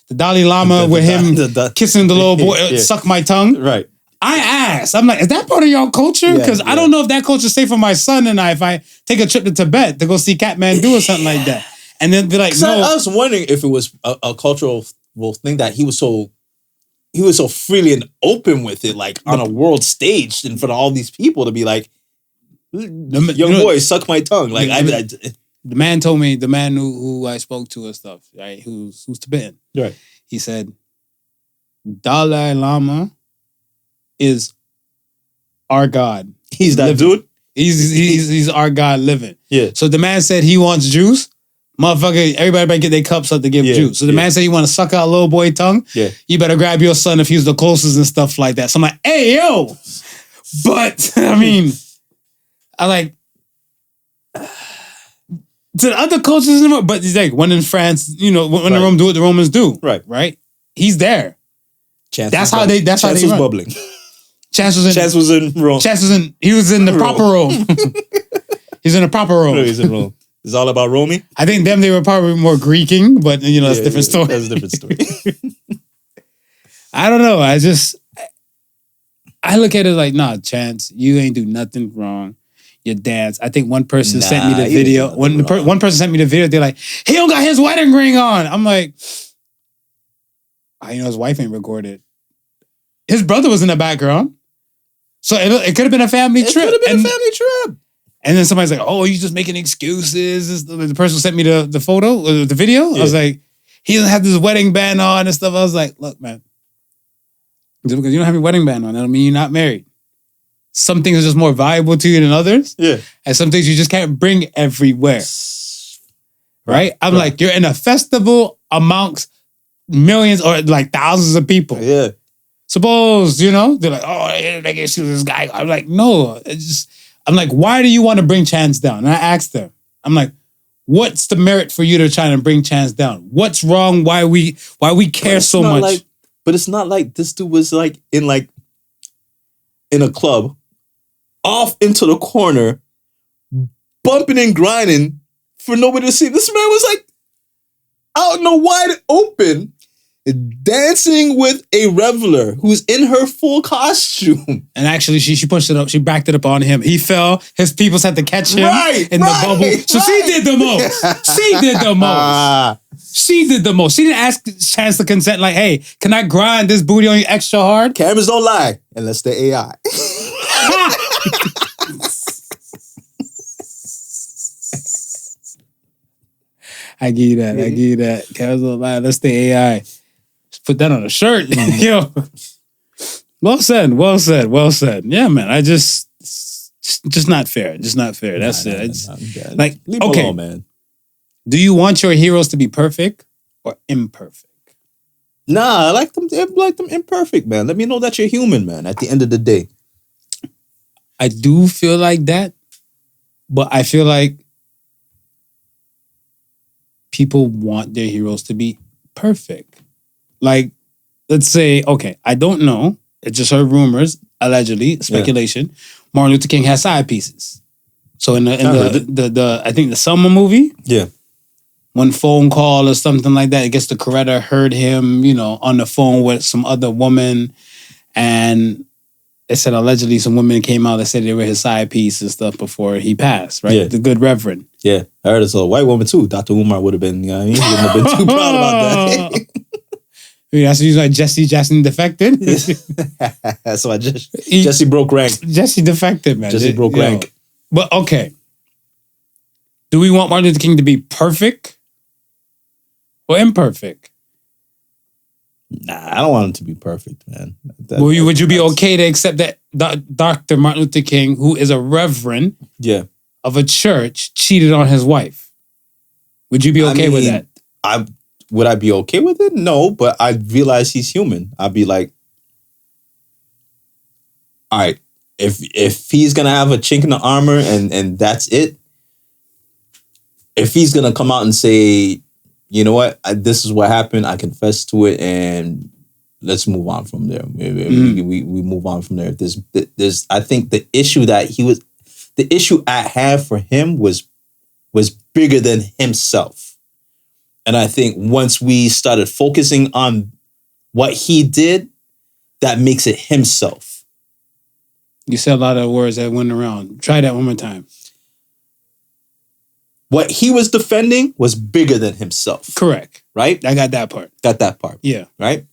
the Dalai Lama with him kissing the little boy, suck my tongue. Right. I asked, I'm like, is that part of y'all culture? Because I don't know if that culture safe for my son and if I take a trip to Tibet to go see Kathmandu or something like that. And then be like, no. I was wondering if it was a cultural thing that he was so freely and open with it, like on a world stage in front of all these people to be like, young boy, suck my tongue. Like the man told me, the man who I spoke to and stuff, right, who's Tibetan. Right. He said, Dalai Lama is our God. He's that living. dude? He's our God living. Yeah. So the man said he wants juice. Motherfucker, everybody better get their cups up to give juice. So the man said you want to suck out a little boy tongue? Yeah. You better grab your son if he's the closest and stuff like that. So I'm like, hey, yo. But, I mean, I like, to the other cultures, but he's like, when in France, when the Romans do what the Romans do. Right? He's there. Chance that's how they Chance was run. bubbling. Chance was in Rome. He was in the proper Rome. He's in the proper Rome. No, he's in Rome. It's all about Romy. I think they were probably more Greeking, but that's a different story. That's a different story. I don't know. I look at it like, nah, Chance, you ain't do nothing wrong. You dance. I think one person sent me the video. One person sent me the video. They're like, he don't got his wedding ring on. I'm like, his wife ain't recorded. His brother was in the background. So it could have been a family trip. It could have been a family trip. And then somebody's like, oh, you just making excuses. The person sent me the photo, the video. Yeah. I was like, he doesn't have this wedding band on and stuff. I was like, look, man, just because you don't have your wedding band on, that don't mean you're not married. Some things are just more valuable to you than others. Yeah. And some things you just can't bring everywhere. Right? I'm like, you're in a festival amongst millions or like thousands of people. Yeah. Suppose, they're like, oh, they can shoot this guy. I'm like, no. I'm like, why do you want to bring Chance down? And I asked them, I'm like, what's the merit for you to try to bring Chance down? What's wrong? Why we care so much? But it's not like this dude was like in a club, off into the corner, bumping and grinding for nobody to see. This man was like out in the wide open, dancing with a reveler who's in her full costume. And actually, she pushed it up. She backed it up on him. He fell. His peoples had to catch him in the bubble. So she did the most. She did the most. She did the most. She didn't ask Chance to consent. Like, hey, can I grind this booty on you extra hard? Cameras don't lie unless they're AI. I give you that. I give you that. Cameras don't lie. Let's stay AI. Just put that on a shirt. Well said. Well said. Well said. Yeah, man. I just not fair. Just not fair. That's it. Like, leave okay, alone, man. Do you want your heroes to be perfect or imperfect? Nah, I like them imperfect, man. Let me know that you're human, man, at the end of the day. I do feel like that, but I feel like people want their heroes to be perfect. Like, let's say, okay, I don't know. I just heard rumors, allegedly, speculation. Yeah. Martin Luther King has side pieces. So in the I think the Selma movie, one phone call or something like that, I guess the Coretta heard him, on the phone with some other woman, and it said allegedly some women came out that said they were his side piece and stuff before he passed, right? Yeah. The good reverend. Yeah, I heard it's a white woman too. Dr. Umar would have been, he wouldn't have been too proud about that. That's the reason why Jesse defected. That's why Jesse broke rank. Jesse defected, man. Jesse broke rank. But okay, do we want Martin Luther King to be perfect or imperfect? Nah, I don't want him to be perfect, man. Would you be okay to accept that Dr. Martin Luther King, who is a reverend of a church, cheated on his wife? Would you be okay with that? Would I be okay with it? No, but I realize he's human. I'd be like, all right, if he's gonna have a chink in the armor and that's it, if he's gonna come out and say, you know what, this is what happened, I confess to it, and let's move on from there. We move on from there. There's I think the issue at hand for him was bigger than himself. And I think once we started focusing on what he did, that makes it himself. You said a lot of words that went around. Try that one more time. What he was defending was bigger than himself. Correct. Right? I got that part. Yeah. Right?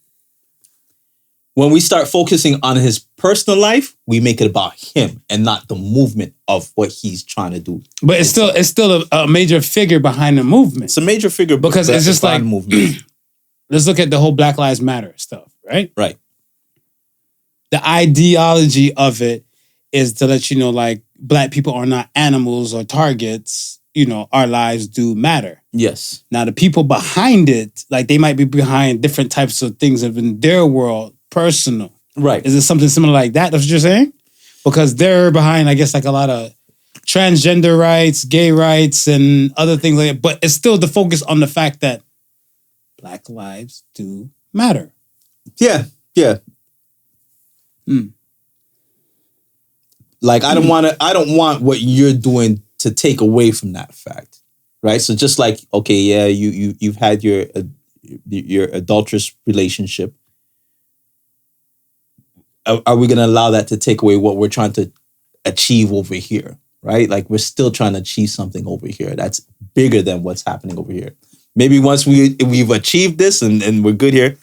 When we start focusing on his personal life, we make it about him and not the movement of what he's trying to do. But it's still a major figure behind the movement. It's a major figure because it's just like movement. Let's look at the whole Black Lives Matter stuff, right? Right. The ideology of it is to let you know, like, Black people are not animals or targets. Our lives do matter. Yes. Now, the people behind it, like, they might be behind different types of things in their world. Personal. Right. Is it something similar like that? That's what you're saying? Because they're behind, I guess, like a lot of transgender rights, gay rights, and other things like that. But it's still the focus on the fact that Black lives do matter. Yeah. Yeah. Like, I don't want what you're doing to take away from that fact. Right? So just like, okay, yeah, you've had your adulterous relationship. Are we going to allow that to take away what we're trying to achieve over here, right? Like, we're still trying to achieve something over here that's bigger than what's happening over here. Maybe once we've achieved this and we're good here,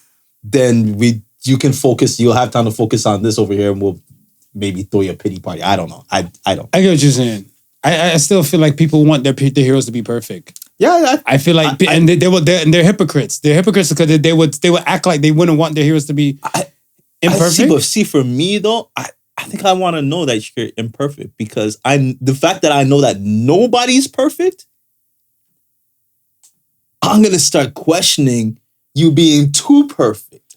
then you'll have time to focus on this over here, and we'll maybe throw you a pity party. I don't know. I don't. I get what you're saying. I still feel like people want their heroes to be perfect. Yeah, I feel like, and they're hypocrites. They're hypocrites because they would act like they wouldn't want their heroes to be imperfect. See, for me though, I think I want to know that you're imperfect, because the fact that I know that nobody's perfect, I'm gonna start questioning you being too perfect.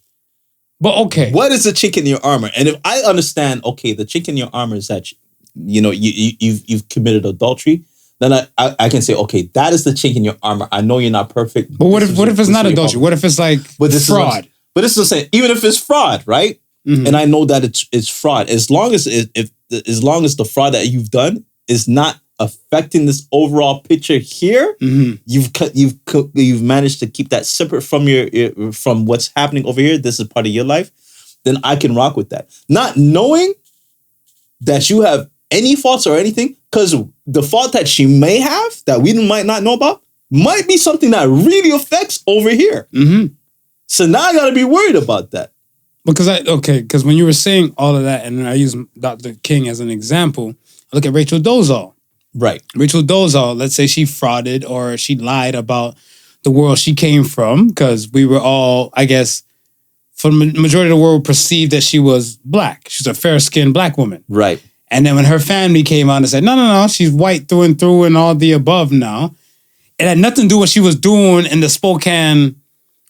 But okay. What is the chink in your armor? And if I understand, okay, the chink in your armor is that you've committed adultery, then I can say, okay, that is the chink in your armor. I know you're not perfect. But what if it's not adultery? What if it's like fraud? But this is what I'm saying. Even if it's fraud, right? Mm-hmm. And I know that it's fraud. As long as the fraud that you've done is not affecting this overall picture here, mm-hmm. you've managed to keep that separate from from what's happening over here. This is part of your life. Then I can rock with that. Not knowing that you have any faults or anything, because the fault that she may have that we might not know about might be something that really affects over here. Mm-hmm. So now I got to be worried about that. Because when you were saying all of that, and I use Dr. King as an example, I look at Rachel Dolezal. Right. Rachel Dolezal, let's say she frauded or she lied about the world she came from, because we were all, I guess, for the majority of the world, perceived that she was black. She's a fair-skinned black woman. Right. And then when her family came out and said, no, she's white through and through and all the above now, it had nothing to do with what she was doing in the Spokane,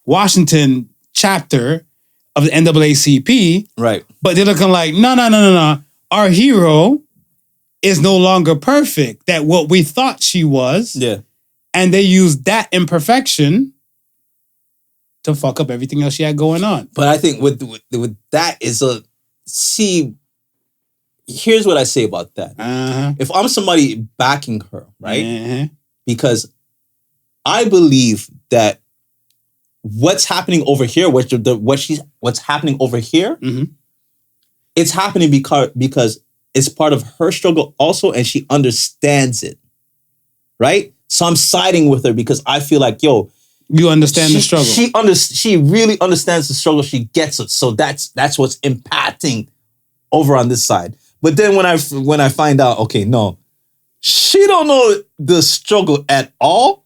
Washington chapter of the NAACP. Right. But they're looking like, no. Our hero is no longer perfect. That what we thought she was. Yeah. And they used that imperfection to fuck up everything else she had going on. But I think with that is here's what I say about that. Uh-huh. If I'm somebody backing her, right? Uh-huh. Because I believe that what's happening over here, what's happening over here, mm-hmm. it's happening because it's part of her struggle also, and she understands it, right? So I'm siding with her because I feel like, yo, you understand the struggle. She really understands the struggle. She gets it. So that's what's impacting over on this side. But then when I find out, okay, no, she don't know the struggle at all.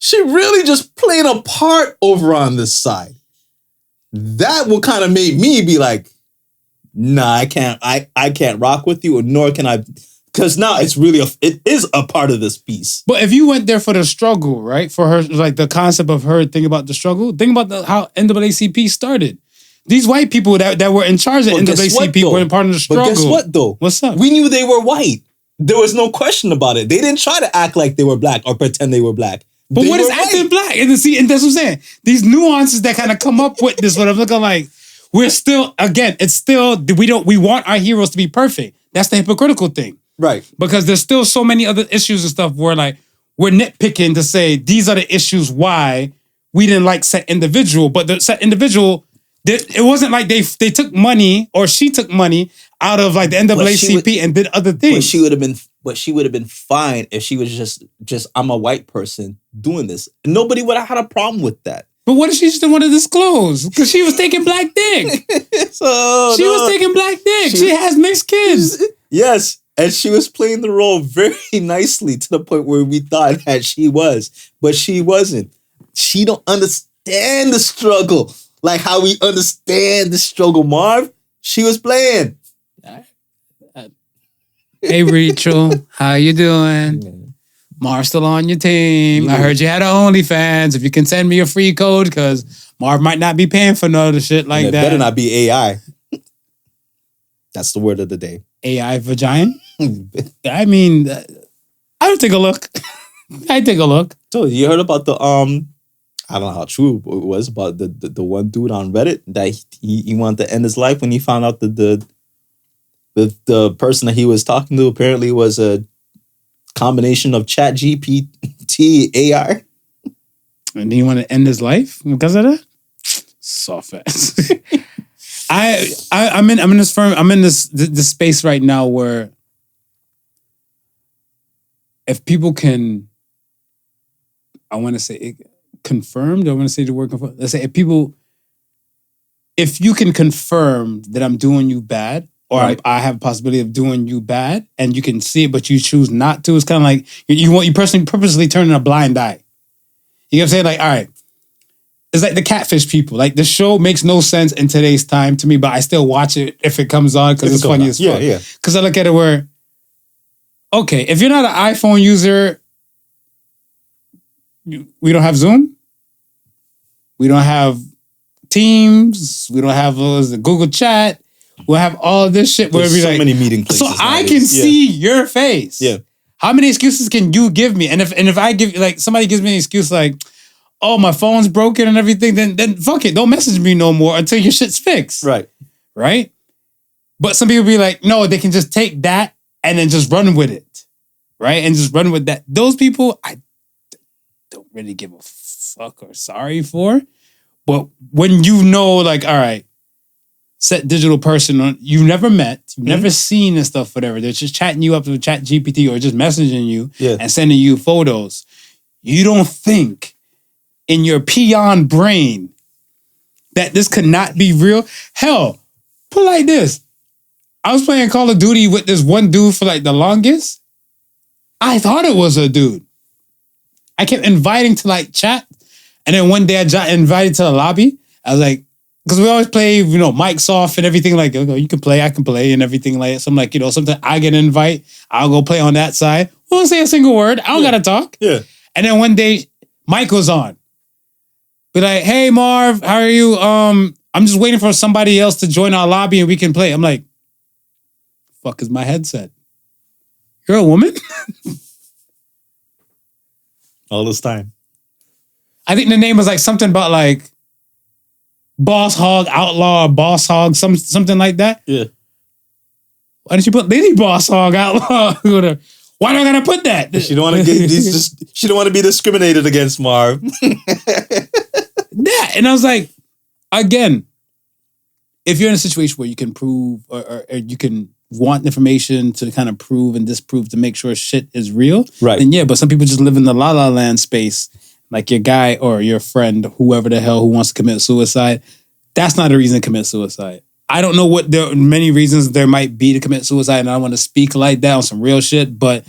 She really just playing a part over on this side. That will kind of make me be like, nah, I can't rock with you, nor can I, because now it is a part of this piece. But if you went there for the struggle, right? For her, like the concept of her thinking about the struggle, think about how NAACP started. These white people that were in charge of NAACP were part of the struggle. But guess what, though? What's up? We knew they were white. There was no question about it. They didn't try to act like they were black or pretend they were black. But what is acting black? And that's what I'm saying. These nuances that kind of come up with this, what I'm looking like, we're still, again, it's still, we want our heroes to be perfect. That's the hypocritical thing. Right. Because there's still so many other issues and stuff where like, we're nitpicking to say, these are the issues why we didn't like set individual. But the set individual, it wasn't like they took money or she took money out of like the NAACP and did other things. But she would have been fine if she was just I'm a white person doing this. Nobody would have had a problem with that. But what if she just didn't want to disclose? Because she was taking black dick. She was taking black dick. She has mixed kids. Yes. And she was playing the role very nicely to the point where we thought that she was. But she wasn't. She don't understand the struggle. Like how we understand the struggle, Marv. She was playing. Hey, Rachel, how you doing? Marv's still on your team. I heard you had an OnlyFans. If you can send me a free code, because Marv might not be paying for no other shit like that. It better not be AI. That's the word of the day. AI vagina? I mean, I would take a look. I'd take a look. So you heard about the I don't know how true it was, about the one dude on Reddit that he wanted to end his life when he found out that the person that he was talking to apparently was a combination of ChatGPT AI. And he wanted to end his life because of that? Soft ass. I'm in this space right now where if people can, I want to say it, confirmed. I want to say the word confirmed. Let's say if you can confirm that I'm doing you bad, or right. I have a possibility of doing you bad, and you can see it, but you choose not to. It's kind of like you purposely turning a blind eye. You know what I'm saying? Like, all right, it's like the catfish people. Like the show makes no sense in today's time to me, but I still watch it if it comes on because it's funny as fuck. Yeah. Because I look at it where, okay, if you're not an iPhone user, we don't have Zoom. We don't have Teams. We don't have the Google Chat. We'll have all this shit. Where There's so many meeting places. So I can see your face. Yeah. How many excuses can you give me? And if I give like somebody gives me an excuse like, oh, my phone's broken and everything, then fuck it. Don't message me no more until your shit's fixed. Right? But some people be like, no, they can just take that and then just run with it. Right? And just run with that. Those people, I don't really give a fuck or sorry for. But when you know, like, all right, set digital person you've never met, you've never seen and stuff, whatever. They're just chatting you up with Chat GPT or just messaging you and sending you photos. You don't think in your peon brain that this could not be real? Hell, put it like this. I was playing Call of Duty with this one dude for like the longest. I thought it was a dude. I kept inviting to like chat. And then one day I got invited to the lobby. I was like, because we always play, you know, mics off and everything like, oh, you can play, I can play and everything like that. So I'm like, you know, sometimes I get an invite. I'll go play on that side. We won't say a single word. I don't got to talk. Yeah. And then one day, Mike was on. Be like, hey, Marv, how are you? I'm just waiting for somebody else to join our lobby and we can play. I'm like, fuck is my headset? You're a woman? All this time. I think the name was like something about like Boss Hog Outlaw or Boss Hog, something like that. Yeah. Why didn't you put Lady Boss Hog Outlaw? Why do I gotta put that? She don't want to get these. She don't want to be discriminated against, Marv. Yeah, and I was like, again, if you're in a situation where you can prove or you can want information to kind of prove and disprove to make sure shit is real, right? Then yeah, but some people just live in the la la land space, like your guy or your friend, whoever the hell who wants to commit suicide. That's not a reason to commit suicide. I don't know what there are many reasons there might be to commit suicide, and I don't want to speak like that on some real shit, but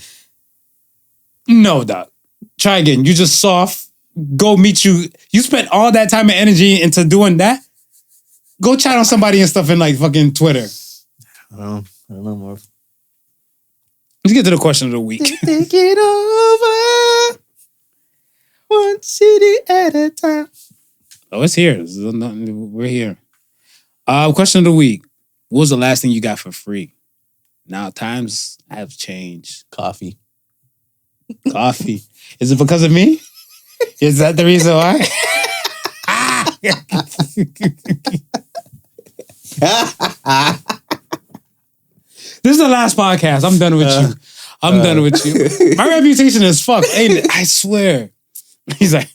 no, doc. Try again. You just soft. Go meet you. You spent all that time and energy into doing that. Go chat on somebody and stuff in like fucking Twitter. I don't know, Marv. Let's get to the question of the week. Take it over. One city at a time. Oh, it's here. We're here. Question of the week. What was the last thing you got for free? Now times have changed. Coffee. Coffee. Is it because of me? Is that the reason why? This is the last podcast. I'm done with you. I'm done with you. My reputation is fucked. Ain't it? I swear. He's like,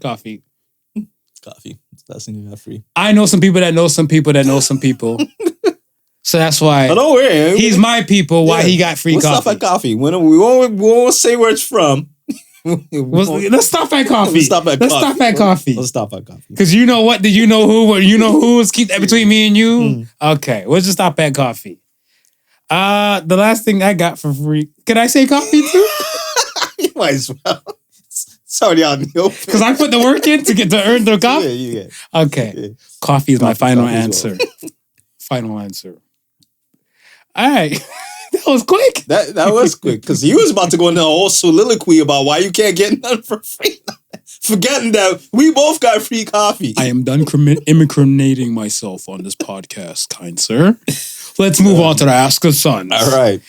coffee. Coffee. It's the last thing you got free. I know some people that know some people that know some people. So that's why. Oh, don't worry. He's my people. Why he got free we'll coffee? Stop at coffee. We won't say where it's from. Let's stop at coffee. Let's stop at coffee. Let's stop at coffee. Because you know what? Did you know who? You know who? Let's keep that between me and you. Okay, we'll just stop at coffee. The last thing I got for free. Can I say coffee too? You might as well. It's already out in the open. Because I put the work in to earn the coffee. Yeah. Okay. Yeah. Coffee is my final answer. Final answer. All right. That was quick. That was quick. Because you was about to go into a whole soliloquy about why you can't get none for free. Forgetting that we both got free coffee. I am done incriminating myself on this podcast, kind sir. Let's move on to the Ask the Sons. All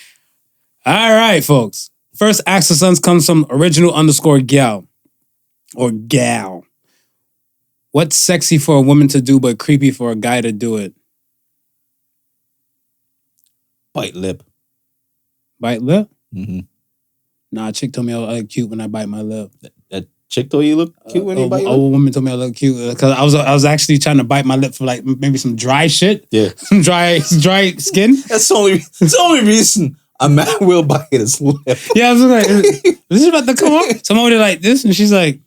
right, folks. First Ask the Sons comes from original_gal or gal. What's sexy for a woman to do but creepy for a guy to do it? Bite lip. Bite lip? Mm-hmm. Nah, a chick told me I look cute when I bite my lip. That chick told you look cute when you bite your lip? A woman told me I look cute because I was actually trying to bite my lip for like maybe some dry shit. Yeah. Some dry skin. That's the only reason a man will bite his lip. Yeah, I was like, this is about to come up. Somebody like this, and she's like,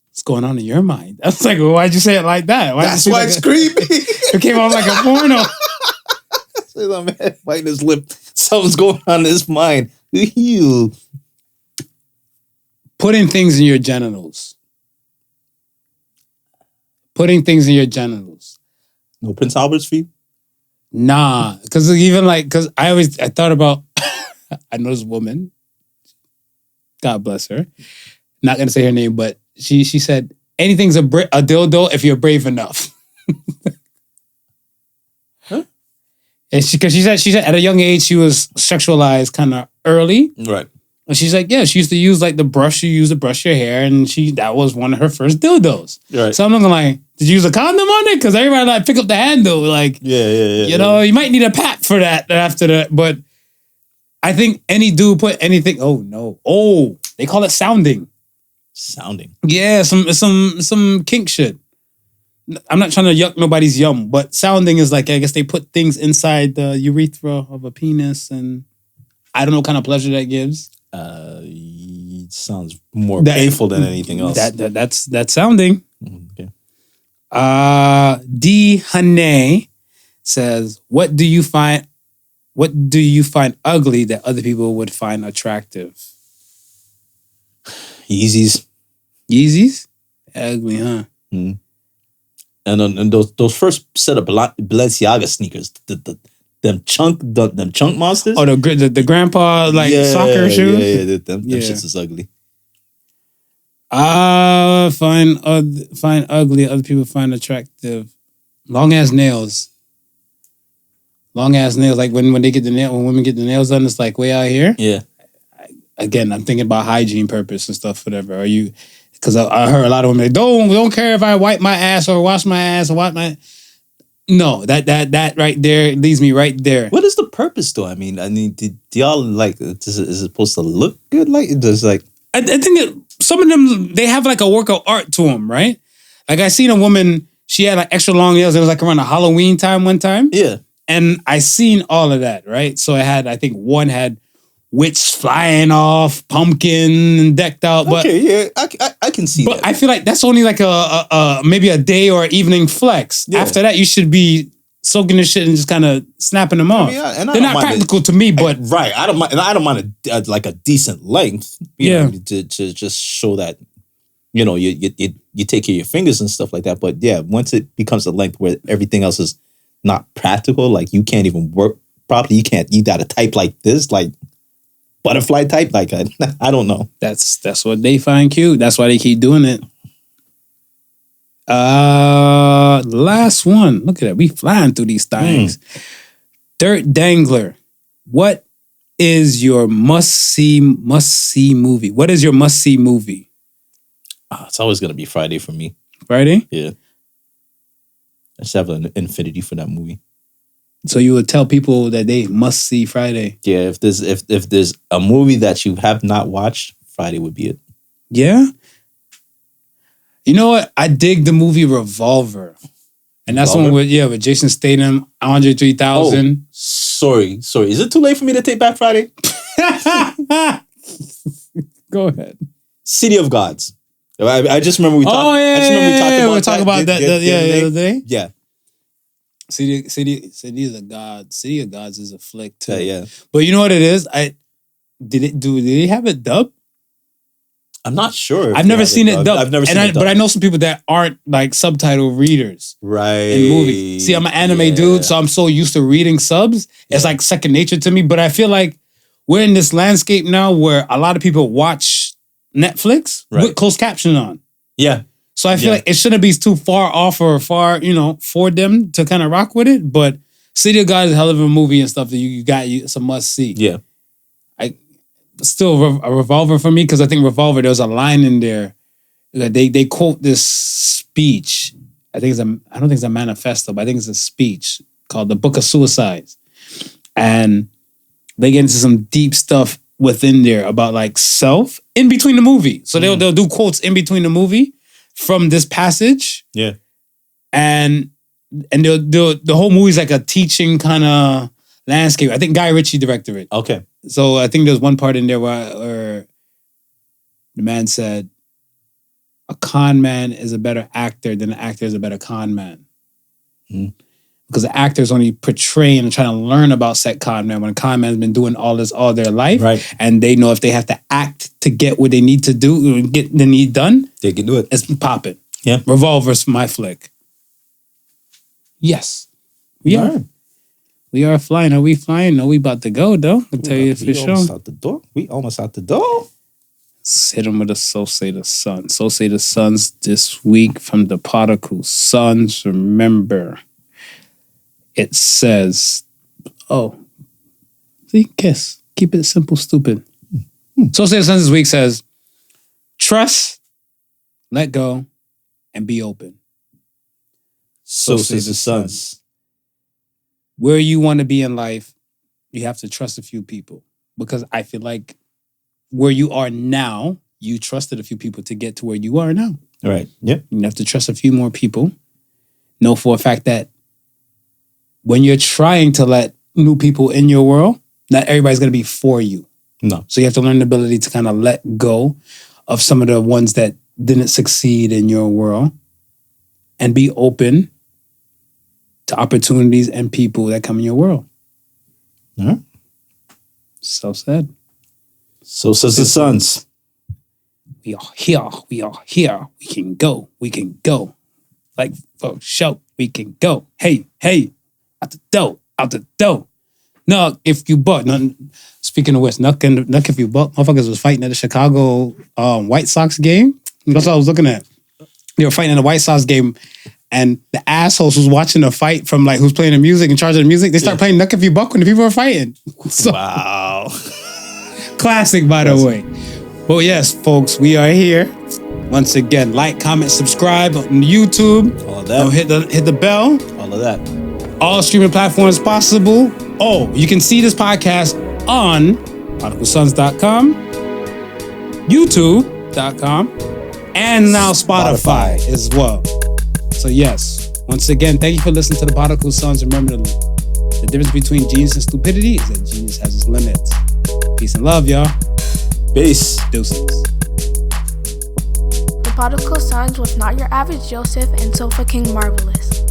what's going on in your mind? I was like, well, why'd you say it like that? That's why it's creepy. It came off like a porno. A man biting his lip. Something's going on in his mind. Ew. Putting things in your genitals. Putting things in your genitals. No Prince Albert's for you? Nah, because I thought about, I know this woman, God bless her, not going to say her name, but she said, anything's a dildo if you're brave enough. Huh? And because she said at a young age she was sexualized kind of early. Right. And she's like, yeah, she used to use like the brush you use to brush your hair, and that was one of her first dildos. Right. So I'm looking like, did you use a condom on it? Because everybody like pick up the handle, like, you know, you might need a pat for that after that. But I think any dude put anything. Oh no, they call it sounding. Sounding. Yeah, some kink shit. I'm not trying to yuck nobody's yum, but sounding is like, I guess they put things inside the urethra of a penis, and I don't know what kind of pleasure that gives. It sounds more painful than anything else. That's sounding. Okay. D Hane says, what do you find ugly that other people would find attractive? Yeezys. Yeezys? Ugly, huh? Mm. And those first set of Balenciaga sneakers, them chunk monsters. Oh, the grandpa soccer shoes. Yeah, them shits is ugly. Find ugly. Other people find attractive. Long ass nails. Like when they get when women get the nails done, it's like way out here. Yeah. Again, I'm thinking about hygiene purpose and stuff. Whatever. Are you? Because I heard a lot of women don't care if I wipe my ass or wash my ass or wipe my. No, that right there leads me right there. What is the purpose though? I mean, do y'all like? Is it supposed to look good? Like it does. Like I think some of them they have like a work of art to them, right? Like I seen a woman, she had like extra long nails. It was like around a Halloween time one time. Yeah, and I seen all of that, right? So I think one had witch flying off, pumpkin and decked out. But okay, yeah, I can see but that. I feel like that's only like a maybe a day or evening flex. Yeah. After that, you should be soaking this shit and just kind of snapping them off. They're not practical to me, but right. I don't mind like a decent length. You know, to just show that you take care of your fingers and stuff like that. But yeah, once it becomes a length where everything else is not practical, like you can't even work properly. You got to type like this, like butterfly type. Like I don't know. That's what they find cute. That's why they keep doing it. Last one. Look at that. We flying through these things. Dirt Dangler. What is your must-see movie? What is your must-see movie? It's always going to be Friday for me. Friday? Yeah. I just have an infinity for that movie. So you would tell people that they must see Friday? Yeah, if there's a movie that you have not watched, Friday would be it. Yeah? You know what? I dig the movie Revolver. And that's one with Jason Statham, Andre 3000. Oh, sorry. Is it too late for me to take back Friday? Go ahead. City of Gods. I just remember we talked. Oh yeah, I just remember we talked about we talked about that. The other day. Yeah. City of the Gods. City of Gods is a flick too. Yeah. But you know what it is? Did they have it dubbed? I'm not sure. I've never seen it dubbed. I've never seen it dubbed. But I know some people that aren't like subtitle readers. Right. In movies. See, I'm an anime dude, so I'm so used to reading subs. It's like second nature to me. But I feel like we're in this landscape now where a lot of people watch Netflix with closed caption on. Yeah. So I feel like it shouldn't be too far off or far, for them to kind of rock with it. But City of God is a hell of a movie and stuff that it's a must see. Yeah. Still a Revolver for me, because I think Revolver, there's a line in there that they quote this speech. I don't think it's a manifesto, but I think it's a speech called The Book of Suicides. And they get into some deep stuff within there about like self in between the movie. So they'll do quotes in between the movie from this passage. Yeah. And the whole movie's like a teaching kind of landscape. I think Guy Ritchie directed it. Okay. So I think there's one part in there where the man said, a con man is a better actor than an actor is a better con man. Because the actor's only portraying and trying to learn about said con man when a con man's been doing all this all their life. Right. And they know if they have to act to get what they need to do, get the need done, they can do it. It's popping. Yeah. Revolver's my flick. Yes. We are. We are flying. Are we flying? No, we about to go, though. I'll tell you for sure. We almost out the door. hit him with a So Say the Sun. So Say the Suns this week from the Podical Sons. Remember, it says, see, kiss. Keep it simple, stupid. So Say the Suns this week says, trust, let go, and be open. So says the Suns. Where you want to be in life, you have to trust a few people. Because I feel like where you are now, you trusted a few people to get to where you are now. All right. Yep. You have to trust a few more people. Know for a fact that when you're trying to let new people in your world, not everybody's going to be for you. No. So you have to learn the ability to kind of let go of some of the ones that didn't succeed in your world and be open to opportunities and people that come in your world. All right. So said. So says the Suns. We are here. We are here. We can go. We can go. Like, for sure, we can go. Hey, out the door, out the door. Nuck if you buck. Speaking of which, nuck if you buck. Motherfuckers was fighting at the Chicago White Sox game. That's what I was looking at. They were fighting in the White Sox game, and the assholes was watching the fight from like who's playing the music, in charge of the music. They start playing Nuck If You Buck when the people are fighting. So, wow. Classic, by the way. Well, yes, folks, we are here. Once again, like, comment, subscribe on YouTube. All of that. Hit the bell. All of that. All streaming platforms possible. Oh, you can see this podcast on PodicalSons.com, YouTube.com, and now Spotify as well. So yes, once again, thank you for listening to the Podical Sons. Remember, the difference between genius and stupidity is that genius has its limits. Peace and love, y'all. Peace. Deuces. The Podical Sons was not your average Joseph and Sofa King Marvelous.